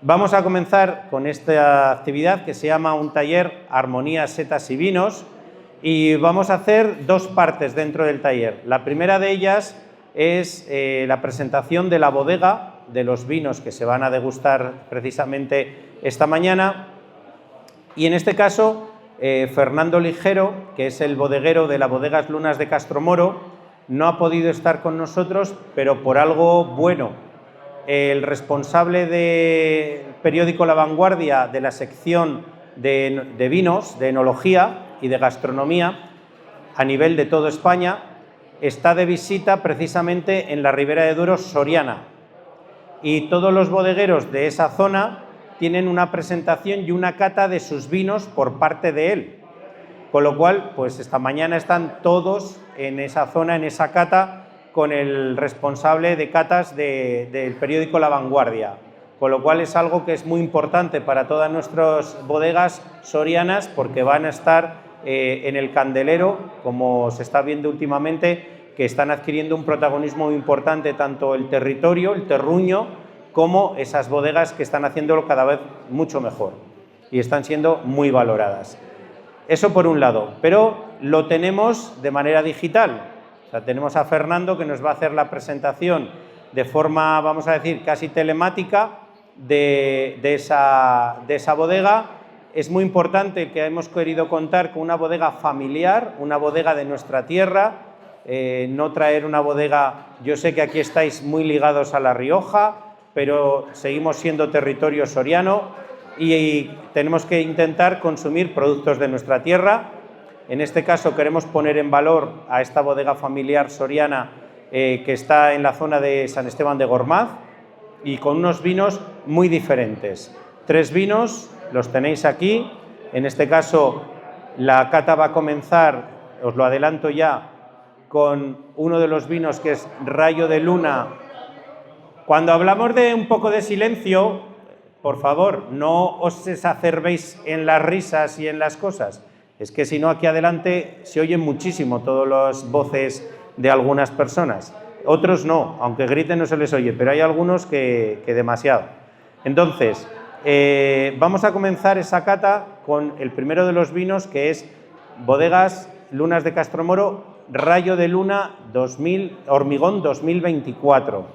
Vamos a comenzar con esta actividad que se llama un taller Armonía, Setas y Vinos, y vamos a hacer dos partes dentro del taller. La primera de ellas es la presentación de la bodega, de los vinos que se van a degustar precisamente esta mañana, y en este caso Fernando Ligero, que es el bodeguero de la Bodegas Lunas de Castromoro, no ha podido estar con nosotros, pero por algo bueno. El responsable del periódico La Vanguardia de la sección de vinos, de enología y de gastronomía a nivel de toda España, está de visita precisamente en la Ribera de Duero soriana, y todos los bodegueros de esa zona tienen una presentación y una cata de sus vinos por parte de él, con lo cual pues esta mañana están todos en esa zona, en esa cata, con el responsable de catas del periódico La Vanguardia, con lo cual es algo que es muy importante para todas nuestras bodegas sorianas, porque van a estar en el candelero, como se está viendo últimamente, que están adquiriendo un protagonismo muy importante tanto el territorio, el terruño, como esas bodegas que están haciéndolo cada vez mucho mejor y están siendo muy valoradas. Eso por un lado, pero lo tenemos de manera digital. O sea, tenemos a Fernando que nos va a hacer la presentación de forma, vamos a decir, casi telemática de esa bodega. Es muy importante que hemos querido contar con una bodega familiar, una bodega de nuestra tierra, no traer una bodega. Yo sé que aquí estáis muy ligados a La Rioja, pero seguimos siendo territorio soriano y tenemos que intentar consumir productos de nuestra tierra. En este caso queremos poner en valor a esta bodega familiar soriana que está en la zona de San Esteban de Gormaz y con unos vinos muy diferentes. 3 vinos, los tenéis aquí. En este caso la cata va a comenzar, os lo adelanto ya, con uno de los vinos que es Rayo de Luna. Cuando hablamos de un poco de silencio, por favor, no os exacerbéis en las risas y en las cosas. Es que si no, aquí adelante se oyen muchísimo todas las voces de algunas personas. Otros no, aunque griten no se les oye, pero hay algunos que demasiado. Entonces, vamos a comenzar esa cata con el primero de los vinos, que es Bodegas Lunas de Castromoro, Rayo de Luna Hormigón 2024.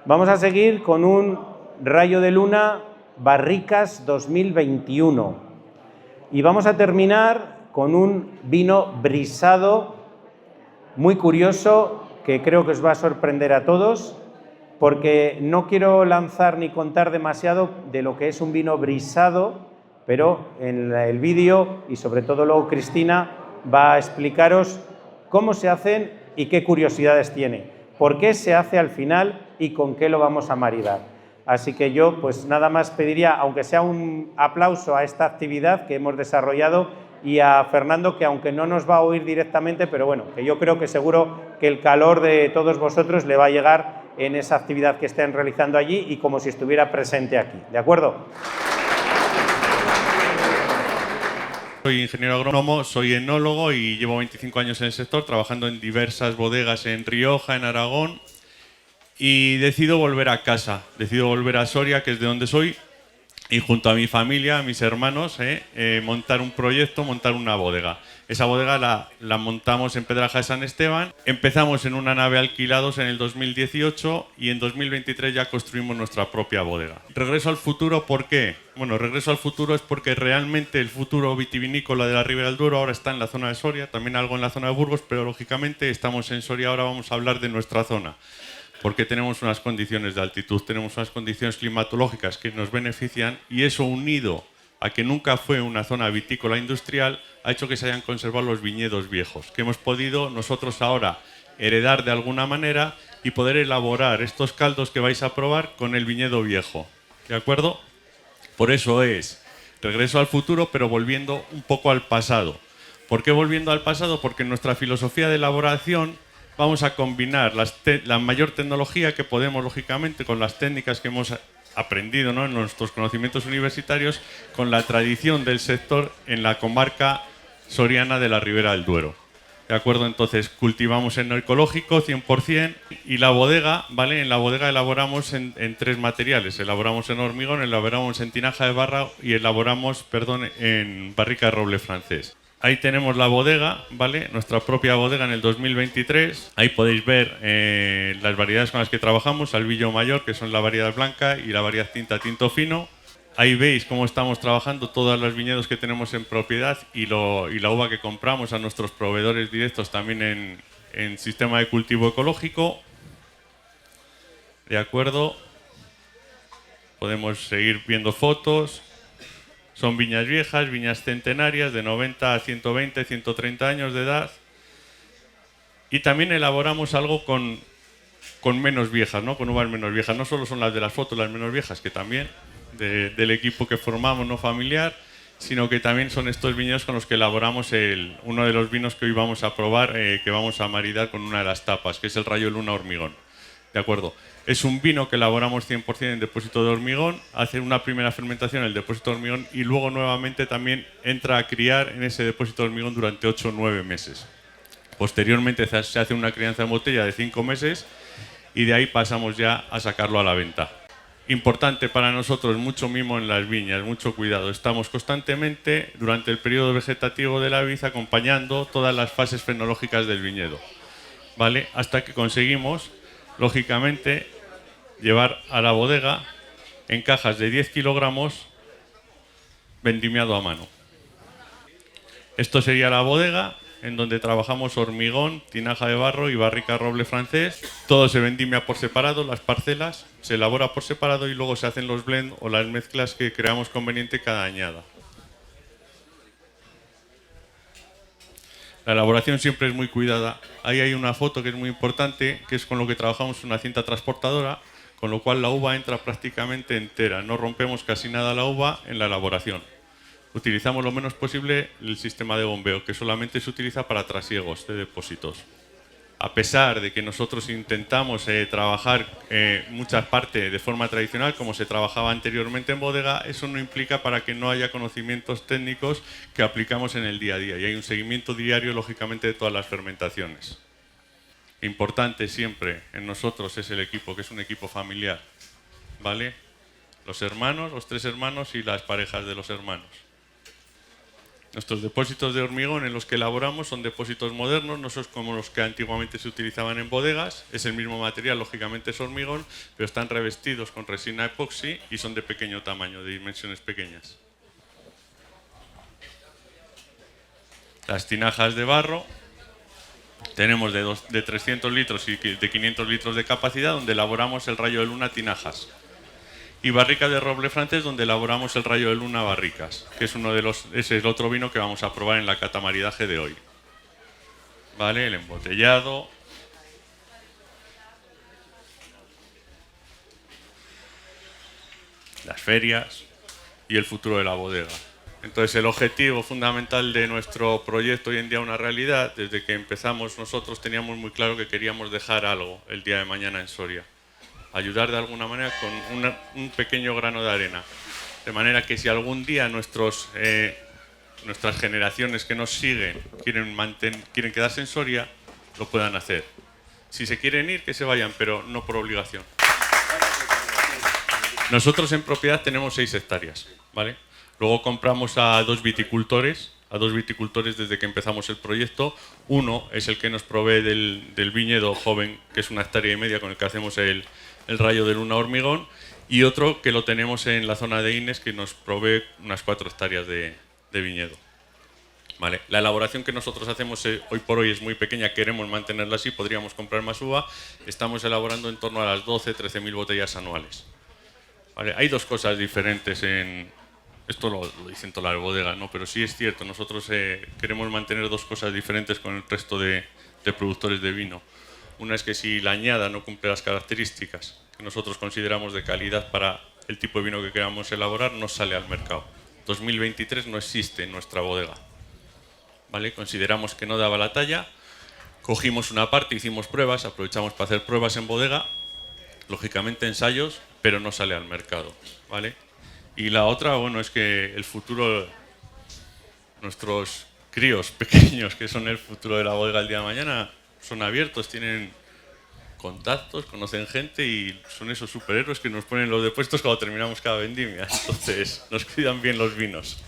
Vamos a seguir con un Rayo de Luna Barricas 2021. Y vamos a terminar con un vino brisado muy curioso que creo que os va a sorprender a todos, porque no quiero lanzar ni contar demasiado de lo que es un vino brisado, pero en el vídeo y sobre todo luego Cristina va a explicaros cómo se hacen y qué curiosidades tiene, por qué se hace al final y con qué lo vamos a maridar. Así que yo pues nada más pediría, aunque sea un aplauso a esta actividad que hemos desarrollado, y a Fernando, que aunque no nos va a oír directamente, pero bueno, que yo creo que seguro que el calor de todos vosotros le va a llegar en esa actividad que estén realizando allí y como si estuviera presente aquí. ¿De acuerdo? Soy ingeniero agrónomo, soy enólogo y llevo 25 años en el sector, trabajando en diversas bodegas en Rioja, en Aragón. Y decido volver a casa, decido volver a Soria, que es de donde soy, y junto a mi familia, a mis hermanos, montar un proyecto, montar una bodega. Esa bodega la montamos en Pedraja de San Esteban. Empezamos en una nave alquilados en el 2018 y en 2023 ya construimos nuestra propia bodega. Regreso al futuro, ¿por qué? Bueno, regreso al futuro es porque realmente el futuro vitivinícola de la Ribera del Duero ahora está en la zona de Soria, también algo en la zona de Burgos, pero lógicamente estamos en Soria, ahora vamos a hablar de nuestra zona, porque tenemos unas condiciones de altitud, tenemos unas condiciones climatológicas que nos benefician, y eso, unido a que nunca fue una zona vitícola industrial, ha hecho que se hayan conservado los viñedos viejos, que hemos podido nosotros ahora heredar de alguna manera y poder elaborar estos caldos que vais a probar con el viñedo viejo. ¿De acuerdo? Por eso es regreso al futuro, pero volviendo un poco al pasado. ¿Por qué volviendo al pasado? Porque en nuestra filosofía de elaboración vamos a combinar la mayor tecnología que podemos, lógicamente, con las técnicas que hemos aprendido, ¿no?, en nuestros conocimientos universitarios, con la tradición del sector en la comarca soriana de la Ribera del Duero. ¿De ¿De acuerdo? Entonces cultivamos en ecológico 100% y la bodega, ¿vale? En la bodega elaboramos en 3 materiales. Elaboramos en hormigón, elaboramos en tinaja de barro y elaboramos, perdón, en barrica de roble francés. Ahí tenemos la bodega, ¿vale? Nuestra propia bodega en el 2023. Ahí podéis ver las variedades con las que trabajamos, Albillo Mayor, que son la variedad blanca, y la variedad tinta tinto fino. Ahí veis cómo estamos trabajando todos los viñedos que tenemos en propiedad y la uva que compramos a nuestros proveedores directos también en sistema de cultivo ecológico. ¿De acuerdo? Podemos seguir viendo fotos. Son viñas viejas, viñas centenarias de 90 a 120, 130 años de edad. Y también elaboramos algo con menos viejas, ¿no? Con uvas menos viejas. No solo son las de las fotos las menos viejas, que también del equipo que formamos, no familiar, sino que también son estos viñedos con los que elaboramos uno de los vinos que hoy vamos a probar, que vamos a maridar con una de las tapas, que es el Rayo de Luna Hormigón. ¿De acuerdo? Es un vino que elaboramos 100% en depósito de hormigón, hace una primera fermentación en el depósito de hormigón y luego nuevamente también entra a criar en ese depósito de hormigón durante 8 o 9 meses. Posteriormente se hace una crianza en botella de 5 meses y de ahí pasamos ya a sacarlo a la venta. Importante para nosotros, mucho mimo en las viñas, mucho cuidado. Estamos constantemente, durante el periodo vegetativo de la vid, acompañando todas las fases fenológicas del viñedo, ¿vale? Hasta que conseguimos, lógicamente, llevar a la bodega en cajas de 10 kilogramos vendimiado a mano. Esto sería la bodega, en donde trabajamos hormigón, tinaja de barro y barrica roble francés. Todo se vendimia por separado, las parcelas, se elabora por separado y luego se hacen los blends o las mezclas que creamos conveniente cada añada. La elaboración siempre es muy cuidada. Ahí hay una foto que es muy importante, que es con lo que trabajamos una cinta transportadora, con lo cual la uva entra prácticamente entera. No rompemos casi nada la uva en la elaboración. Utilizamos lo menos posible el sistema de bombeo, que solamente se utiliza para trasiegos de depósitos. A pesar de que nosotros intentamos trabajar muchas partes de forma tradicional, como se trabajaba anteriormente en bodega, eso no implica para que no haya conocimientos técnicos que aplicamos en el día a día. Y hay un seguimiento diario, lógicamente, de todas las fermentaciones. Importante siempre en nosotros es el equipo, que es un equipo familiar, ¿vale? Los hermanos, los 3 hermanos y las parejas de los hermanos. Nuestros depósitos de hormigón en los que elaboramos son depósitos modernos, no son como los que antiguamente se utilizaban en bodegas. Es el mismo material, lógicamente es hormigón, pero están revestidos con resina epoxi y son de pequeño tamaño, de dimensiones pequeñas. Las tinajas de barro, tenemos de 300 litros y de 500 litros de capacidad, donde elaboramos el Rayo de Luna tinajas. Y barrica de roble francés, donde elaboramos el Rayo de Luna barricas, que es es el otro vino que vamos a probar en la cata maridaje de hoy. ¿Vale? El embotellado. Las ferias y el futuro de la bodega. Entonces el objetivo fundamental de nuestro proyecto hoy en día una realidad, desde que empezamos nosotros teníamos muy claro que queríamos dejar algo el día de mañana en Soria. Ayudar de alguna manera con un pequeño grano de arena. De manera que si algún día nuestras generaciones que nos siguen quieren quedarse en Soria, lo puedan hacer. Si se quieren ir, que se vayan, pero no por obligación. Nosotros en propiedad tenemos 6 hectáreas, ¿vale? Luego compramos a 2 viticultores, desde que empezamos el proyecto. Uno es el que nos provee del viñedo joven, que es 1,5 hectáreas con el que hacemos el Rayo de Luna Hormigón, y otro que lo tenemos en la zona de Ines, que nos provee unas 4 hectáreas de viñedo. ¿Vale? La elaboración que nosotros hacemos hoy por hoy es muy pequeña, queremos mantenerla así, podríamos comprar más uva. Estamos elaborando en torno a las 12-13.000 botellas anuales. ¿Vale? Hay 2 cosas diferentes esto lo dicen todas las bodegas, ¿no? Pero sí es cierto, nosotros queremos mantener 2 cosas diferentes con el resto de productores de vino. Una es que si la añada no cumple las características que nosotros consideramos de calidad para el tipo de vino que queramos elaborar, no sale al mercado. 2023 no existe en nuestra bodega, ¿vale? Consideramos que no daba la talla, cogimos una parte, hicimos pruebas, aprovechamos para hacer pruebas en bodega, lógicamente ensayos, pero no sale al mercado, ¿vale? Y la otra, bueno, es que el futuro, nuestros críos pequeños que son el futuro de la bodega el día de mañana son abiertos, tienen contactos, conocen gente y son esos superhéroes que nos ponen los depuestos cuando terminamos cada vendimia. Entonces nos cuidan bien los vinos.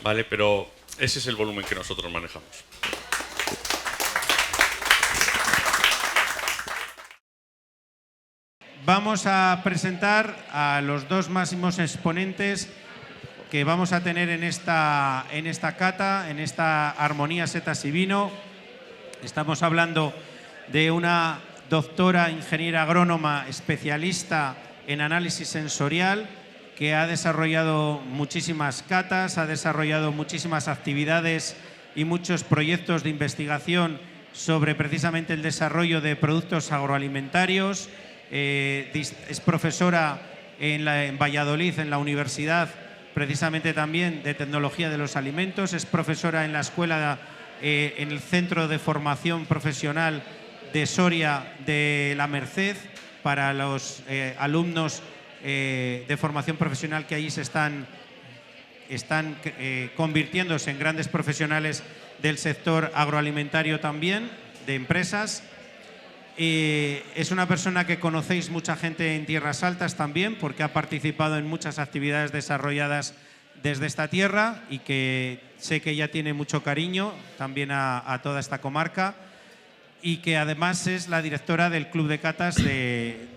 Vale, pero ese es el volumen que nosotros manejamos. Vamos a presentar a los dos máximos exponentes que vamos a tener en esta cata, en esta Armonía Setas y Vino. Estamos hablando de una doctora ingeniera agrónoma especialista en análisis sensorial que ha desarrollado muchísimas catas, ha desarrollado muchísimas actividades y muchos proyectos de investigación sobre precisamente el desarrollo de productos agroalimentarios. Es profesora en Valladolid, en la universidad, precisamente también de tecnología de los alimentos. Es profesora en la escuela, en el Centro de Formación Profesional de Soria de la Merced, para los alumnos de formación profesional que allí están convirtiéndose en grandes profesionales del sector agroalimentario también, de empresas. Es una persona que conocéis mucha gente en Tierras Altas también, porque ha participado en muchas actividades desarrolladas desde esta tierra y que sé que ella tiene mucho cariño también a toda esta comarca, y que además es la directora del Club de Catas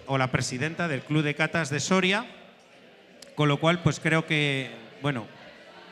o la presidenta del Club de Catas de Soria, con lo cual pues creo que, bueno,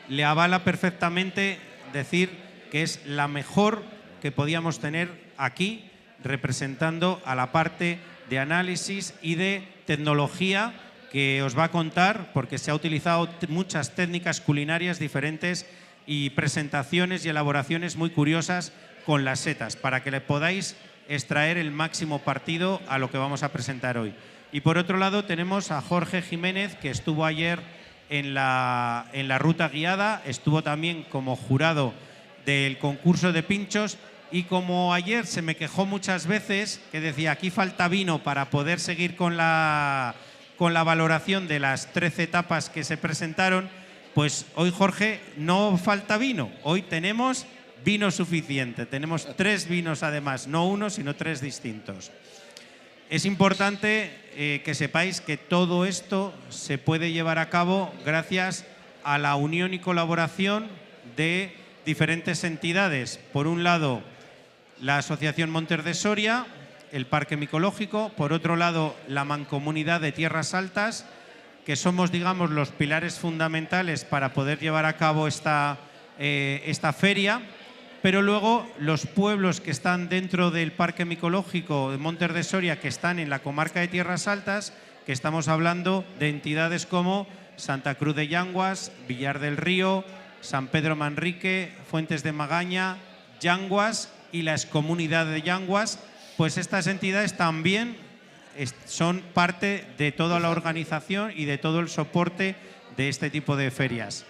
le avala perfectamente decir que es la mejor que podíamos tener aquí, representando a la parte de análisis y de tecnología que os va a contar, porque se ha utilizado muchas técnicas culinarias diferentes y presentaciones y elaboraciones muy curiosas con las setas, para que le podáis extraer el máximo partido a lo que vamos a presentar hoy. Y por otro lado tenemos a Jorge Jiménez, que estuvo ayer en la ruta guiada, estuvo también como jurado del concurso de pinchos. Y como ayer se me quejó muchas veces, que decía aquí falta vino para poder seguir con la valoración de las 13 etapas que se presentaron, pues hoy, Jorge, no falta vino. Hoy tenemos vino suficiente. Tenemos 3 vinos además, no uno, sino 3 distintos. Es importante que sepáis que todo esto se puede llevar a cabo gracias a la unión y colaboración de diferentes entidades. Por un lado, la Asociación Montes de Soria, el Parque Micológico, por otro lado la Mancomunidad de Tierras Altas, que somos, digamos, los pilares fundamentales para poder llevar a cabo esta feria, pero luego los pueblos que están dentro del Parque Micológico de Montes de Soria, que están en la comarca de Tierras Altas, que estamos hablando de entidades como Santa Cruz de Llanguas, Villar del Río, San Pedro Manrique, Fuentes de Magaña, Llanguas y la excomunidad de Llanguas, pues estas entidades también son parte de toda la organización y de todo el soporte de este tipo de ferias.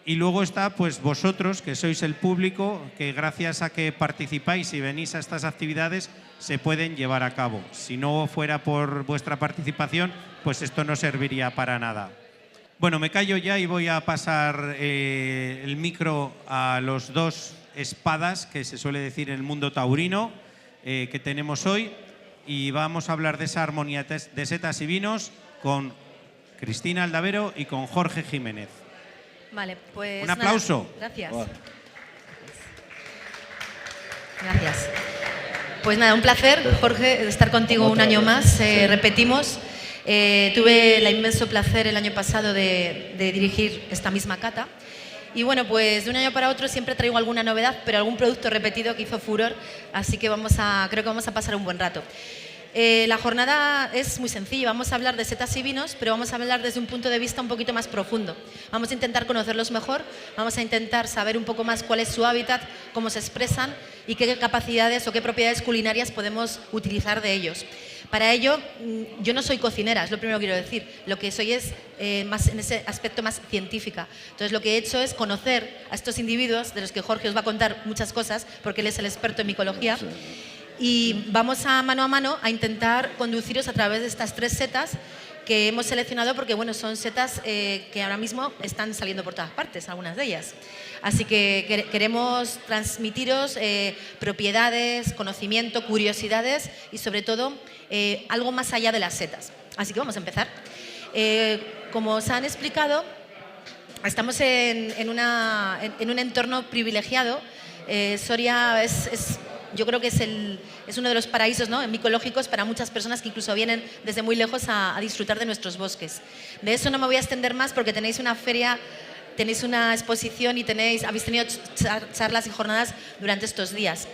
Y luego está pues vosotros, que sois el público, que gracias a que participáis y venís a estas actividades se pueden llevar a cabo. Si no fuera por vuestra participación, pues esto no serviría para nada. Bueno, me callo ya y voy a pasar el micro a los dos espadas, que se suele decir en el mundo taurino, que tenemos hoy, y vamos a hablar de esa armonía de setas y vinos con Cristina Aldavero y con Jorge Jiménez. Vale, pues un aplauso. Nada, gracias. Wow. Gracias. Pues nada, un placer, Jorge, estar contigo un año más. Sí. Repetimos. Tuve el inmenso placer el año pasado de dirigir esta misma cata. Y bueno, pues de un año para otro siempre traigo alguna novedad, pero algún producto repetido que hizo furor, así que creo que vamos a pasar un buen rato. La jornada es muy sencilla, vamos a hablar de setas y vinos, pero vamos a hablar desde un punto de vista un poquito más profundo. Vamos a intentar conocerlos mejor, vamos a intentar saber un poco más cuál es su hábitat, cómo se expresan y qué capacidades o qué propiedades culinarias podemos utilizar de ellos. Para ello, yo no soy cocinera, es lo primero que quiero decir. Lo que soy es más en ese aspecto más científica. Entonces, lo que he hecho es conocer a estos individuos, de los que Jorge os va a contar muchas cosas, porque él es el experto en micología, y vamos a mano a intentar conduciros a través de estas 3 setas que hemos seleccionado porque bueno, son setas que ahora mismo están saliendo por todas partes, algunas de ellas. Así que queremos transmitiros propiedades, conocimiento, curiosidades y sobre todo algo más allá de las setas. Así que vamos a empezar. Como os han explicado, estamos en un entorno privilegiado. Soria yo creo que es uno de los paraísos, ¿no?, micológicos para muchas personas que incluso vienen desde muy lejos a disfrutar de nuestros bosques. De eso no me voy a extender más porque tenéis una feria, tenéis una exposición y habéis tenido charlas y jornadas durante estos días.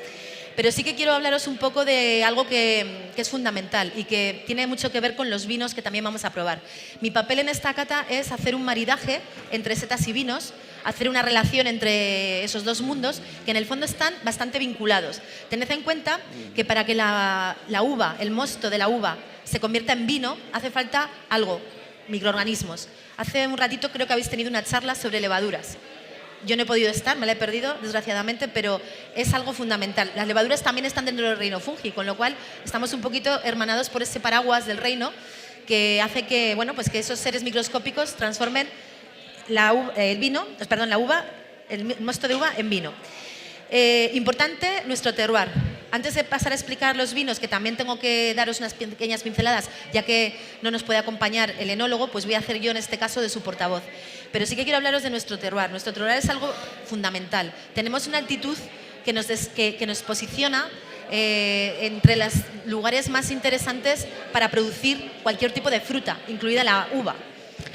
Pero sí que quiero hablaros un poco de algo que es fundamental y que tiene mucho que ver con los vinos que también vamos a probar. Mi papel en esta cata es hacer un maridaje entre setas y vinos, hacer una relación entre esos dos mundos que en el fondo están bastante vinculados. Tened en cuenta que para que la uva, el mosto de la uva, se convierta en vino, hace falta algo, microorganismos. Hace un ratito creo que habéis tenido una charla sobre levaduras. Yo no he podido estar, me la he perdido, desgraciadamente, pero es algo fundamental. Las levaduras también están dentro del reino fungi, con lo cual estamos un poquito hermanados por ese paraguas del reino que hace que, bueno, pues que esos seres microscópicos transformen la uva, el mosto de uva en vino. Importante nuestro terroir. Antes de pasar a explicar los vinos, que también tengo que daros unas pequeñas pinceladas, ya que no nos puede acompañar el enólogo, pues voy a hacer yo en este caso de su portavoz. Pero sí que quiero hablaros de nuestro terroir. Nuestro terroir es algo fundamental. Tenemos una altitud que nos posiciona entre los lugares más interesantes para producir cualquier tipo de fruta, incluida la uva.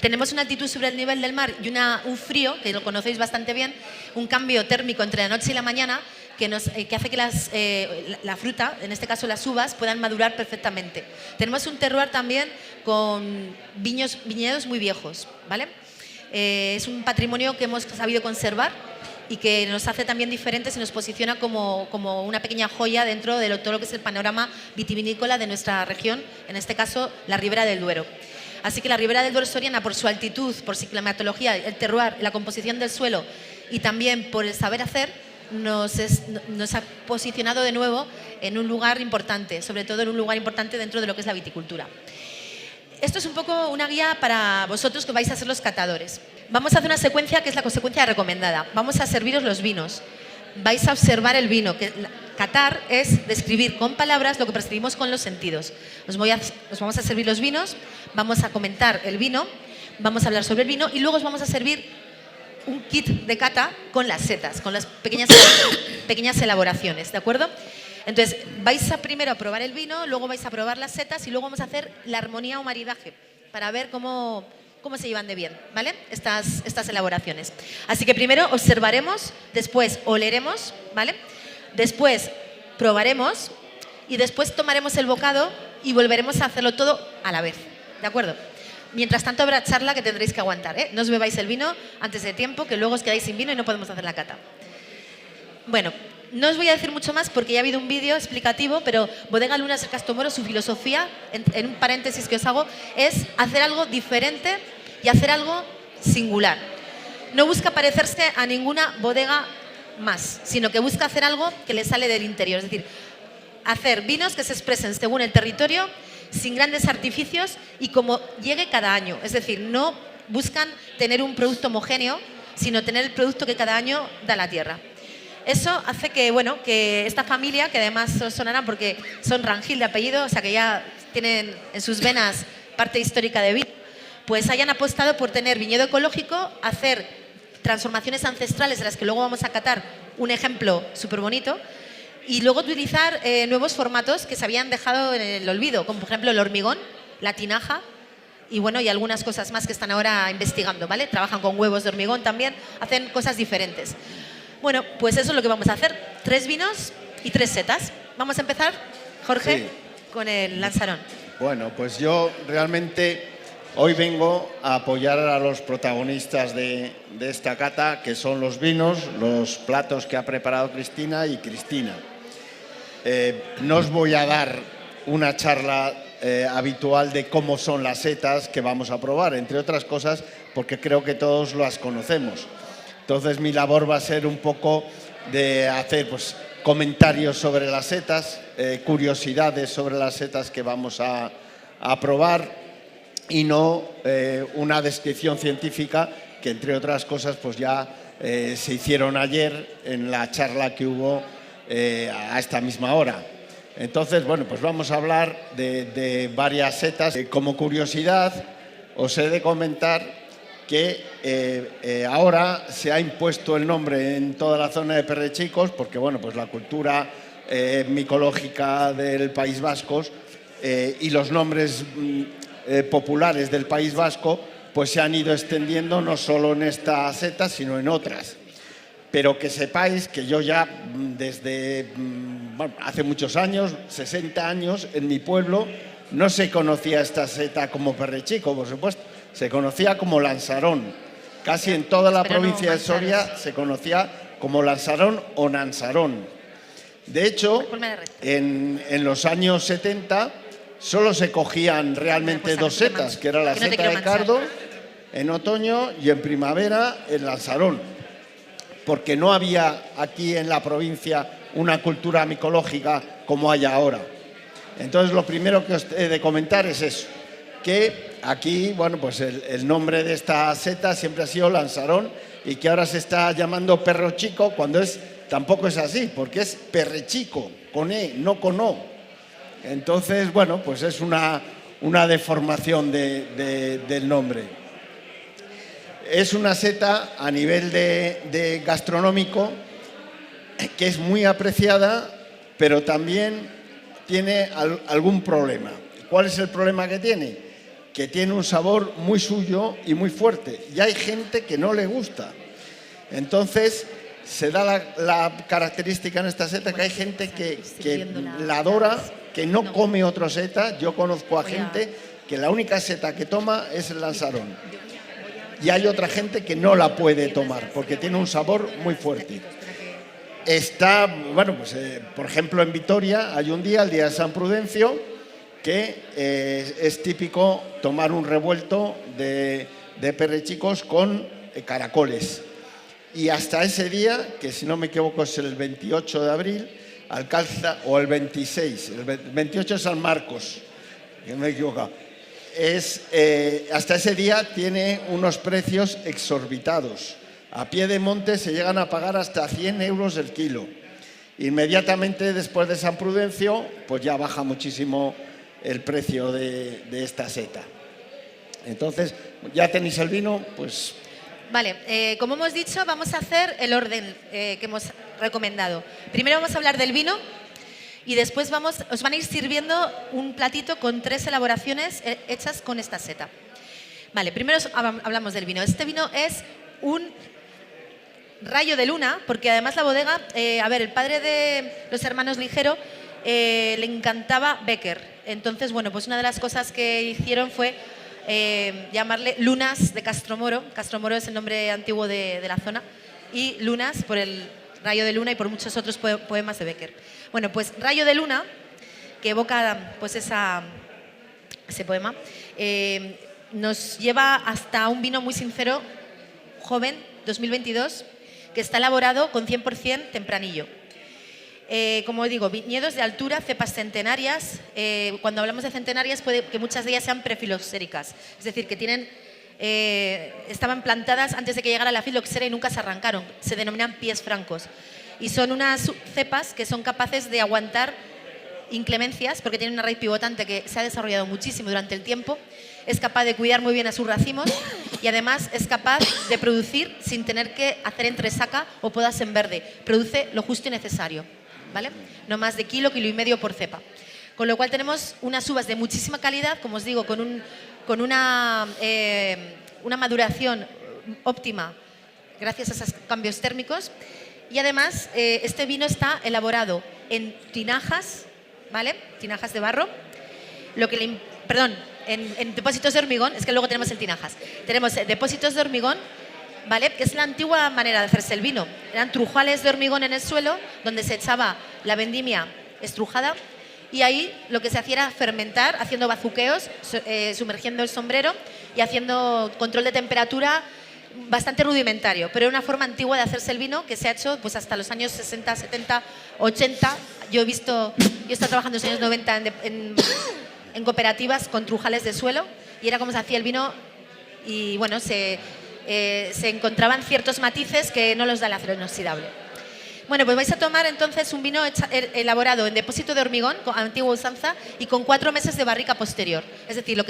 Tenemos una altitud sobre el nivel del mar y un frío, que lo conocéis bastante bien, un cambio térmico entre la noche y la mañana que hace que la fruta, en este caso las uvas, puedan madurar perfectamente. Tenemos un terroir también con viñedos muy viejos, ¿vale? Es un patrimonio que hemos sabido conservar y que nos hace también diferentes y nos posiciona como una pequeña joya dentro de todo lo que es el panorama vitivinícola de nuestra región, en este caso la Ribera del Duero. Así que la Ribera del Duero soriana, por su altitud, por su climatología, el terroir, la composición del suelo y también por el saber hacer, nos ha posicionado de nuevo en un lugar importante, sobre todo en un lugar importante dentro de lo que es la viticultura. Esto es un poco una guía para vosotros que vais a ser los catadores. Vamos a hacer una secuencia que es la secuencia recomendada. Vamos a serviros los vinos. Vais a observar el vino. Catar es describir con palabras lo que percibimos con los sentidos. Os vamos a servir los vinos, vamos a comentar el vino, vamos a hablar sobre el vino y luego os vamos a servir un kit de cata con las setas, con las pequeñas elaboraciones, ¿de acuerdo? Entonces, vais primero a probar el vino, luego vais a probar las setas y luego vamos a hacer la armonía o maridaje para ver cómo se llevan de bien, ¿vale? Estas elaboraciones. Así que primero observaremos, después oleremos, ¿vale? Después probaremos y después tomaremos el bocado y volveremos a hacerlo todo a la vez, ¿de acuerdo? Mientras tanto habrá charla que tendréis que aguantar, ¿eh? No os bebáis el vino antes de tiempo, que luego os quedáis sin vino y no podemos hacer la cata. Bueno, no os voy a decir mucho más porque ya ha habido un vídeo explicativo, pero Bodega Lunas del Castomoro, su filosofía, en un paréntesis que os hago, es hacer algo diferente y hacer algo singular. No busca parecerse a ninguna bodega más, sino que busca hacer algo que le sale del interior, es decir, hacer vinos que se expresen según el territorio, sin grandes artificios y como llegue cada año. Es decir, no buscan tener un producto homogéneo, sino tener el producto que cada año da la tierra. Eso hace que esta familia, que además os sonarán porque son Rangil de apellido, o sea que ya tienen en sus venas parte histórica de vino, pues hayan apostado por tener viñedo ecológico, hacer transformaciones ancestrales de las que luego vamos a catar un ejemplo súper bonito, y luego utilizar nuevos formatos que se habían dejado en el olvido, como por ejemplo el hormigón, la tinaja y algunas cosas más que están ahora investigando, ¿vale? Trabajan con huevos de hormigón también, hacen cosas diferentes. Bueno, pues eso es lo que vamos a hacer, 3 vinos y 3 setas. Vamos a empezar, Jorge, sí, con el Lanzarón. Bueno, pues yo realmente hoy vengo a apoyar a los protagonistas de esta cata, que son los vinos, los platos que ha preparado Cristina y Cristina. No os voy a dar una charla habitual de cómo son las setas que vamos a probar, entre otras cosas porque creo que todos las conocemos. Entonces mi labor va a ser un poco de hacer comentarios sobre las setas, curiosidades sobre las setas que vamos a probar y no una descripción científica que, entre otras cosas, pues ya se hicieron ayer en la charla que hubo a esta misma hora. Entonces, bueno, pues vamos a hablar de varias setas. Como curiosidad, os he de comentar que ahora se ha impuesto el nombre en toda la zona de Perrechicos, porque bueno, pues la cultura micológica del País Vasco y los nombres populares del País Vasco pues se han ido extendiendo no solo en esta seta, sino en otras. Pero que sepáis que yo ya desde hace muchos años, 60 años, en mi pueblo no se conocía esta seta como perrechico, por supuesto, se conocía como lansarón. Casi en toda la provincia de Soria se conocía como lansarón o nansarón. De hecho, en los años 70 solo se cogían realmente dos setas, que era la seta de cardo en otoño y en primavera el lansarón, porque no había aquí en la provincia una cultura micológica como hay ahora. Entonces, lo primero que os he de comentar es eso, que aquí, bueno, pues el nombre de esta seta siempre ha sido lansarón y que ahora se está llamando perro chico cuando tampoco es así, porque es perrechico, con E, no con O. Entonces, bueno, pues es una deformación del nombre. Es una seta a nivel de gastronómico que es muy apreciada, pero también tiene algún problema. ¿Cuál es el problema que tiene? Que tiene un sabor muy suyo y muy fuerte. Y hay gente que no le gusta. Entonces, se da la característica en esta seta que hay gente que la adora, que no come otra seta. Yo conozco a gente que la única seta que toma es el lansarón. Y hay otra gente que no la puede tomar porque tiene un sabor muy fuerte. Está, bueno, pues por ejemplo en Vitoria hay un día, el día de San Prudencio, que es típico tomar un revuelto de perrechicos con caracoles. Y hasta ese día, que si no me equivoco es el 28 de abril, alcanza, o el 26, el 28 es San Marcos, que me he equivocado. Hasta ese día tiene unos precios exorbitados. A pie de monte se llegan a pagar hasta 100 euros el kilo. Inmediatamente después de San Prudencio, pues ya baja muchísimo el precio de esta seta. Entonces, ya tenéis el vino, pues... Vale, como hemos dicho, vamos a hacer el orden que hemos recomendado. Primero vamos a hablar del vino y después os van a ir sirviendo un platito con 3 elaboraciones hechas con esta seta. Vale, primero hablamos del vino. Este vino es un rayo de luna, porque además la bodega, el padre de los hermanos Ligero le encantaba Becker. Entonces, bueno, pues una de las cosas que hicieron fue llamarle Lunas de Castromoro. Castromoro es el nombre antiguo de la zona, y Lunas por el rayo de luna y por muchos otros poemas de Becker. Bueno, pues Rayo de Luna, que evoca pues ese poema, nos lleva hasta un vino muy sincero, joven, 2022, que está elaborado con 100% tempranillo. Como digo, viñedos de altura, cepas centenarias. Cuando hablamos de centenarias, puede que muchas de ellas sean prefiloxéricas, es decir, que estaban plantadas antes de que llegara la filoxera y nunca se arrancaron. Se denominan pies francos. Y son unas cepas que son capaces de aguantar inclemencias porque tienen una raíz pivotante que se ha desarrollado muchísimo durante el tiempo. Es capaz de cuidar muy bien a sus racimos y además es capaz de producir sin tener que hacer entresaca o podas en verde. Produce lo justo y necesario, ¿vale? No más de kilo y medio por cepa. Con lo cual tenemos unas uvas de muchísima calidad, como os digo, con una maduración óptima gracias a esos cambios térmicos. Y además este vino está elaborado en tinajas, ¿vale? Tinajas de barro, en depósitos de hormigón. Es que luego tenemos el tinajas. Tenemos depósitos de hormigón, ¿vale? Que es la antigua manera de hacerse el vino. Eran trujales de hormigón en el suelo donde se echaba la vendimia estrujada y ahí lo que se hacía era fermentar haciendo bazuqueos, sumergiendo el sombrero y haciendo control de temperatura bastante rudimentario, pero una forma antigua de hacerse el vino que se ha hecho pues hasta los años 60, 70, 80. Yo he estado trabajando en los años 90 en cooperativas con trujales de suelo y era como se hacía el vino y bueno, se encontraban ciertos matices que no los da el acero inoxidable. Bueno, pues vais a tomar entonces un vino elaborado en depósito de hormigón, con antigua usanza, y con 4 meses de barrica posterior. Es decir, lo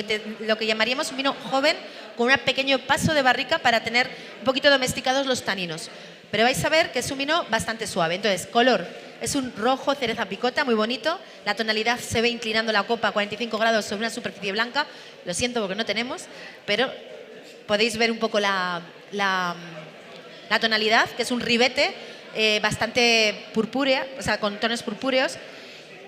que llamaríamos un vino joven con un pequeño paso de barrica para tener un poquito domesticados los taninos. Pero vais a ver que es un vino bastante suave. Entonces, color, es un rojo cereza picota, muy bonito. La tonalidad se ve inclinando la copa a 45 grados sobre una superficie blanca. Lo siento porque no tenemos, pero podéis ver un poco la tonalidad, que es un ribete, bastante purpúrea, o sea, con tonos purpúreos.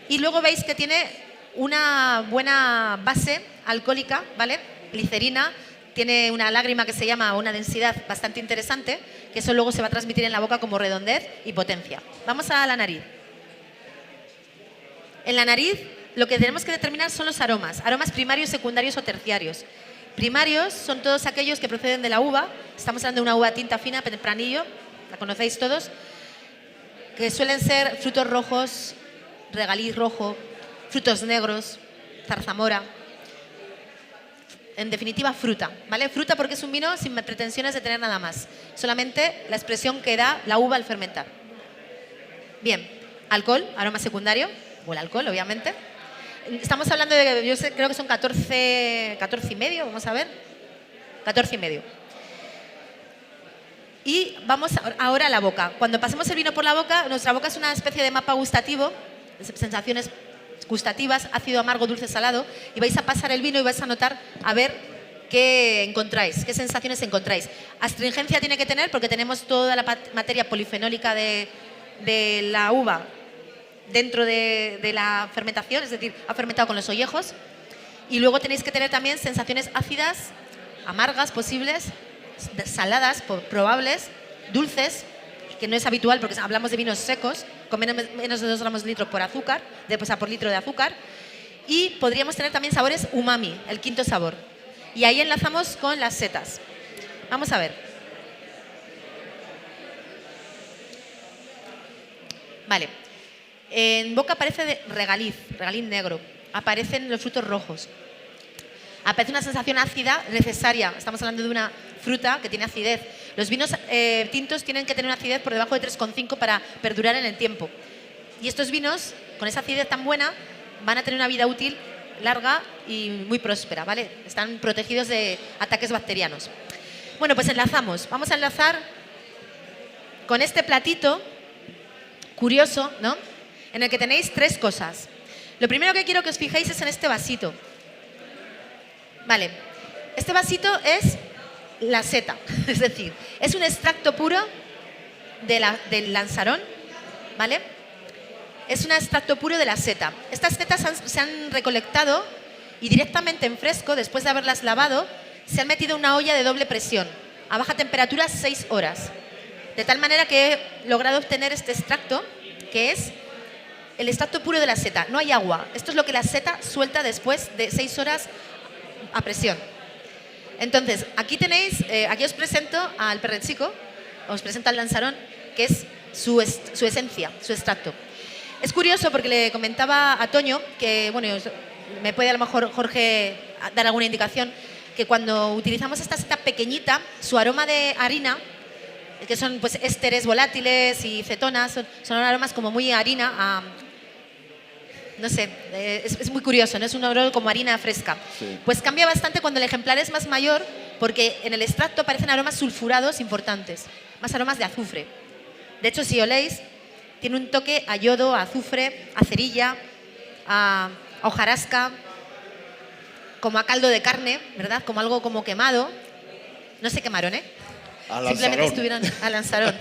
Y luego veis que tiene una buena base alcohólica, ¿vale? Glicerina, tiene una lágrima que se llama una densidad bastante interesante, que eso luego se va a transmitir en la boca como redondez y potencia. Vamos a la nariz. En la nariz lo que tenemos que determinar son los aromas primarios, secundarios o terciarios. Primarios son todos aquellos que proceden de la uva, estamos hablando de una uva tinta fina, tempranillo, la conocéis todos, que suelen ser frutos rojos, regaliz rojo, frutos negros, zarzamora. En definitiva, fruta, ¿vale? Fruta porque es un vino sin pretensiones de tener nada más. Solamente la expresión que da la uva al fermentar. Bien, alcohol, aroma secundario, o el alcohol, obviamente. Estamos hablando de, creo que son 14 y medio, vamos a ver. 14 y medio. Y vamos ahora a la boca. Cuando pasemos el vino por la boca, nuestra boca es una especie de mapa gustativo, sensaciones gustativas, ácido, amargo, dulce, salado, y vais a pasar el vino y vais a notar a ver qué encontráis, qué sensaciones encontráis. Astringencia tiene que tener porque tenemos toda la materia polifenólica de la uva dentro de la fermentación, es decir, ha fermentado con los ollejos. Y luego tenéis que tener también sensaciones ácidas, amargas posibles, saladas probables, dulces, que no es habitual porque hablamos de vinos secos, con menos de 2 gramos de litro por azúcar, por litro de azúcar. Y podríamos tener también sabores umami, el quinto sabor. Y ahí enlazamos con las setas. Vamos a ver. Vale. En boca aparece regaliz negro. Aparecen los frutos rojos. Aparece una sensación ácida necesaria. Estamos hablando de una fruta que tiene acidez. Los vinos tintos tienen que tener una acidez por debajo de 3,5 para perdurar en el tiempo. Y estos vinos, con esa acidez tan buena, van a tener una vida útil larga y muy próspera, ¿vale? Están protegidos de ataques bacterianos. Bueno, pues enlazamos. Vamos a enlazar con este platito curioso, ¿no? En el que tenéis 3 cosas. Lo primero que quiero que os fijéis es en este vasito. Vale, este vasito es la seta, es decir, es un extracto puro del lanzarón, ¿vale? Es un extracto puro de la seta. Estas setas se han recolectado y directamente en fresco, después de haberlas lavado, se han metido en una olla de doble presión, a baja temperatura 6 horas. De tal manera que he logrado obtener este extracto, que es el extracto puro de la seta. No hay agua. Esto es lo que la seta suelta después de 6 horas a presión. Entonces, aquí tenéis, aquí os presento al Perretxico, os presento al Lanzarón, que es su esencia, su extracto. Es curioso porque le comentaba a Toño que, bueno, me puede a lo mejor Jorge dar alguna indicación, que cuando utilizamos esta seta pequeñita, su aroma de harina, que son pues ésteres volátiles y cetonas, son aromas como muy harina, no sé, es muy curioso, ¿no? Es un aroma como harina fresca. Sí. Pues cambia bastante cuando el ejemplar es más mayor, porque en el extracto aparecen aromas sulfurados importantes, más aromas de azufre. De hecho, si oléis, tiene un toque a yodo, a azufre, a cerilla, a hojarasca, como a caldo de carne, ¿verdad? Como algo como quemado. No se quemaron, ¿eh? Simplemente estuvieron al lanzarón.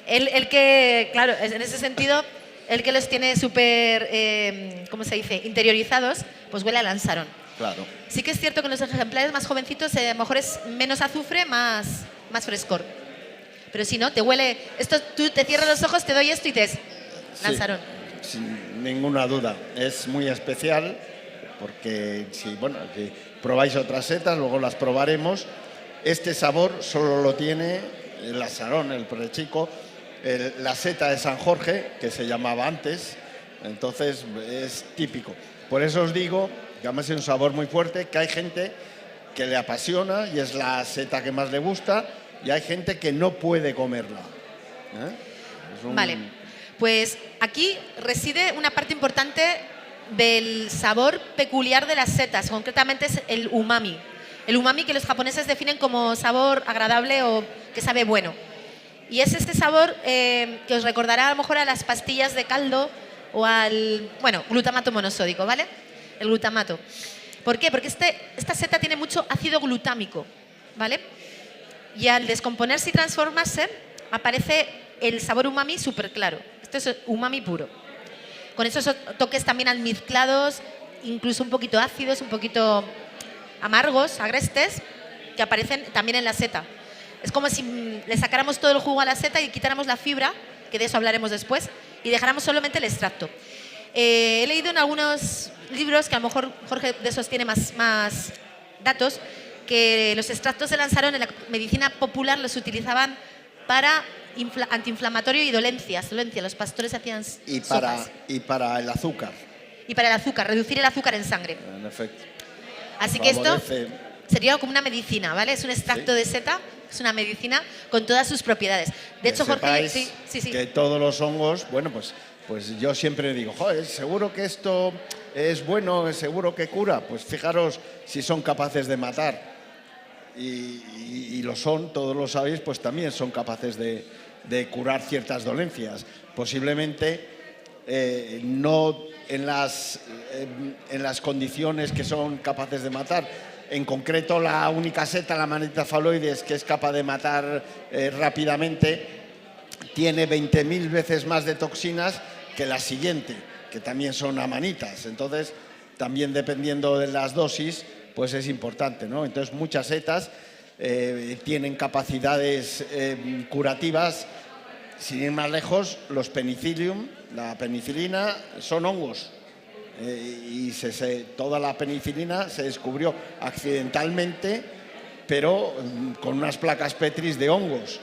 El que, claro, en ese sentido, el que los tiene súper, ¿cómo se dice?, interiorizados, pues huele a lanzarón. Claro. Sí que es cierto que en los ejemplares más jovencitos a lo mejor es menos azufre, más frescor. Pero si no, te huele... Esto, tú te cierras los ojos, te doy esto y te es lanzarón. Sí, sin ninguna duda. Es muy especial porque, si probáis otras setas, luego las probaremos, Este sabor solo lo tiene el Asarón, el Prechico, la seta de San Jorge, que se llamaba antes, entonces es típico. Por eso os digo que además es un sabor muy fuerte, que hay gente que le apasiona y es la seta que más le gusta, y hay gente que no puede comerla. Vale, pues aquí reside una parte importante del sabor peculiar de las setas, concretamente es el umami. El umami que los japoneses definen como sabor agradable o que sabe bueno. Y es este sabor que os recordará a lo mejor a las pastillas de caldo o al, bueno, glutamato monosódico, ¿vale? El glutamato. ¿Por qué? Porque esta seta tiene mucho ácido glutámico, ¿vale? Y al descomponerse y transformarse, aparece el sabor umami súper claro. Esto es umami puro. Con esos toques también almizclados, incluso un poquito ácidos, un poquito amargos, agrestes, que aparecen también en la seta. Es como si le sacáramos todo el jugo a la seta y quitáramos la fibra, que de eso hablaremos después, y dejáramos solamente el extracto. He leído en algunos libros, que a lo mejor Jorge de esos tiene más datos, que los extractos de lanzarón en la medicina popular los utilizaban para antiinflamatorio y dolencias. Los pastores hacían sopas. Y para el azúcar. Y para el azúcar, reducir el azúcar en sangre. En efecto. Así que esto sería como una medicina, ¿vale? Es un extracto de seta, es una medicina con todas sus propiedades. De hecho, Jorge, sí. Que todos los hongos, bueno, pues yo siempre digo, joder, seguro que esto es bueno, seguro que cura. Pues fijaros si son capaces de matar. Y lo son, todos lo sabéis, pues también son capaces de curar ciertas dolencias. Posiblemente no en las condiciones que son capaces de matar. En concreto, la única seta, la Amanita phalloides, que es capaz de matar rápidamente, tiene 20.000 veces más de toxinas que la siguiente, que también son amanitas. Entonces, también dependiendo de las dosis, pues es importante, ¿no? Entonces, muchas setas tienen capacidades curativas. Sin ir más lejos, los penicillium, la penicilina, son hongos. Y toda la penicilina se descubrió accidentalmente, pero con unas placas Petris de hongos.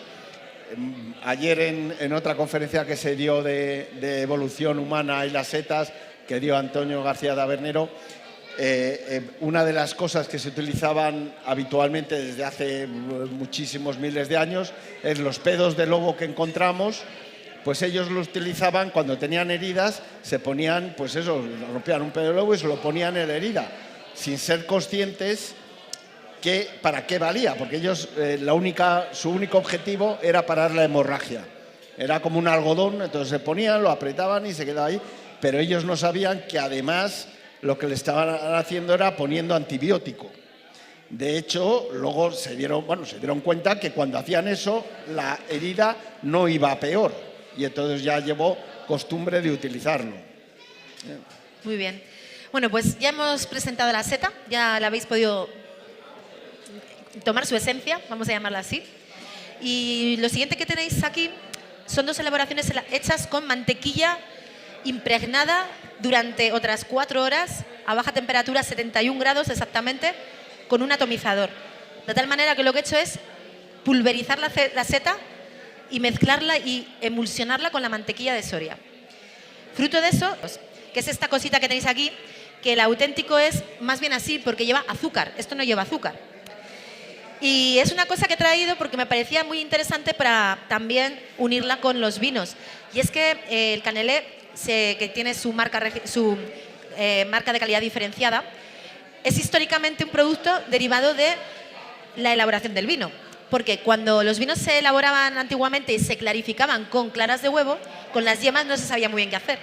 Ayer en otra conferencia que se dio de evolución humana y las setas, que dio Antonio García Tabernero, una de las cosas que se utilizaban habitualmente desde hace muchísimos miles de años es los pedos de lobo que encontramos. Pues ellos lo utilizaban cuando tenían heridas, se ponían, pues eso, rompían un pedo de lobo y se lo ponían en la herida, sin ser conscientes que para qué valía, porque ellos su único objetivo era parar la hemorragia. Era como un algodón, entonces se ponían, lo apretaban y se quedaba ahí, pero ellos no sabían que además lo que le estaban haciendo era poniendo antibiótico. De hecho, luego se dieron cuenta que cuando hacían eso, la herida no iba a peor. Y entonces ya llevó costumbre de utilizarlo. Muy bien. Bueno, pues ya hemos presentado la seta, ya la habéis podido tomar su esencia, vamos a llamarla así. Y lo siguiente que tenéis aquí son dos elaboraciones hechas con mantequilla impregnada durante otras 4 horas a baja temperatura, 71 grados exactamente, con un atomizador. De tal manera que lo que he hecho es pulverizar la seta y mezclarla y emulsionarla con la mantequilla de Soria. Fruto de eso, que es esta cosita que tenéis aquí, que el auténtico es más bien así porque lleva azúcar. Esto no lleva azúcar. Y es una cosa que he traído porque me parecía muy interesante para también unirla con los vinos. Y es que el Canelé, que tiene su marca de calidad diferenciada, es históricamente un producto derivado de la elaboración del vino. Porque cuando los vinos se elaboraban antiguamente y se clarificaban con claras de huevo, con las yemas no se sabía muy bien qué hacer.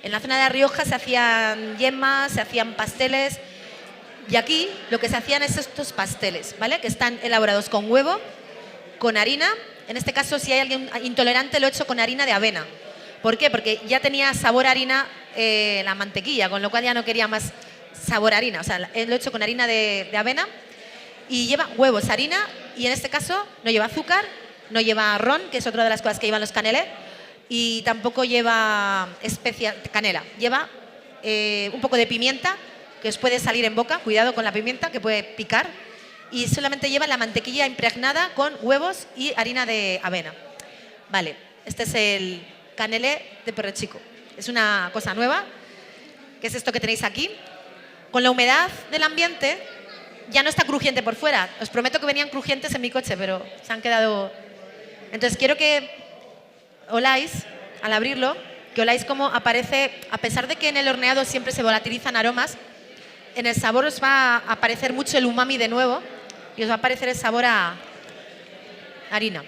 En la zona de La Rioja se hacían yemas, se hacían pasteles, y aquí lo que se hacían es estos pasteles, ¿vale? Que están elaborados con huevo, con harina. En este caso, si hay alguien intolerante, lo he hecho con harina de avena. ¿Por qué? Porque ya tenía sabor a harina la mantequilla, con lo cual ya no quería más sabor a harina. O sea, lo he hecho con harina de avena y lleva huevos, harina, y en este caso no lleva azúcar, no lleva ron, que es otra de las cosas que llevan los canelés, y tampoco lleva canela. Lleva un poco de pimienta, que os puede salir en boca, cuidado con la pimienta, que puede picar, y solamente lleva la mantequilla impregnada con huevos y harina de avena. Vale, este es el canelé de Perro Chico. Es una cosa nueva, que es esto que tenéis aquí. Con la humedad del ambiente ya no está crujiente por fuera. Os prometo que venían crujientes en mi coche, pero se han quedado... Entonces quiero que oláis, al abrirlo, que oláis cómo aparece, a pesar de que en el horneado siempre se volatilizan aromas, en el sabor os va a aparecer mucho el umami de nuevo y os va a aparecer el sabor a harina.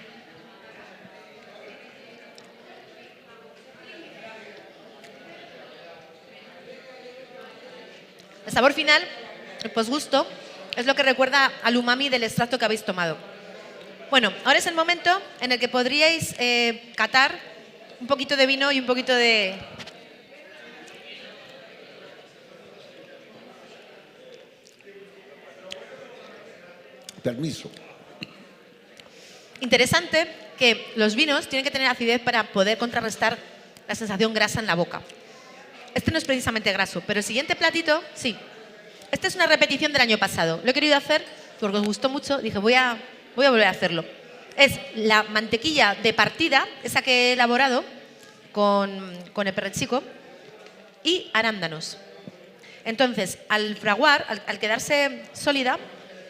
El sabor final, el posgusto, es lo que recuerda al umami del extracto que habéis tomado. Bueno, ahora es el momento en el que podríais catar un poquito de vino y un poquito de... Permiso. Interesante que los vinos tienen que tener acidez para poder contrarrestar la sensación grasa en la boca. Este no es precisamente graso, pero el siguiente platito, sí. Esta es una repetición del año pasado. Lo he querido hacer porque os gustó mucho. Dije, voy a volver a hacerlo. Es la mantequilla de partida, esa que he elaborado con el Perro Chico, y arándanos. Entonces, al fraguar, al quedarse sólida,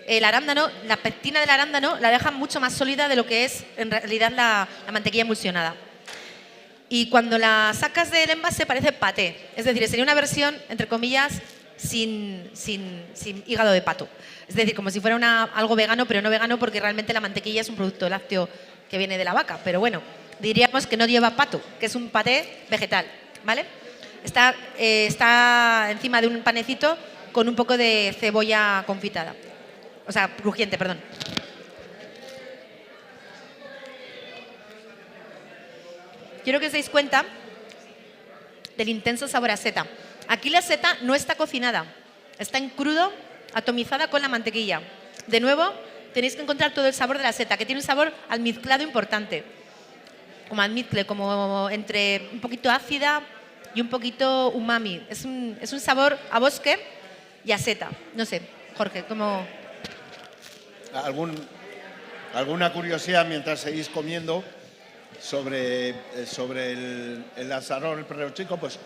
el arándano, la pectina del arándano la deja mucho más sólida de lo que es en realidad la mantequilla emulsionada. Y cuando la sacas del envase parece paté. Es decir, sería una versión, entre comillas, sin hígado de pato. Es decir, como si fuera algo vegano, pero no vegano porque realmente la mantequilla es un producto lácteo que viene de la vaca. Pero bueno, diríamos que no lleva pato, que es un paté vegetal, ¿vale? Está encima de un panecito con un poco de cebolla confitada. O sea, crujiente, perdón. Quiero que os deis cuenta del intenso sabor a seta. Aquí la seta no está cocinada, está en crudo, atomizada con la mantequilla. De nuevo, tenéis que encontrar todo el sabor de la seta, que tiene un sabor almizclado importante. Como almizcle, como entre un poquito ácida y un poquito umami. Es un sabor a bosque y a seta. No sé, Jorge, ¿cómo...? ¿Alguna curiosidad mientras seguís comiendo sobre el lanzarón, el Perro Chico? Pues,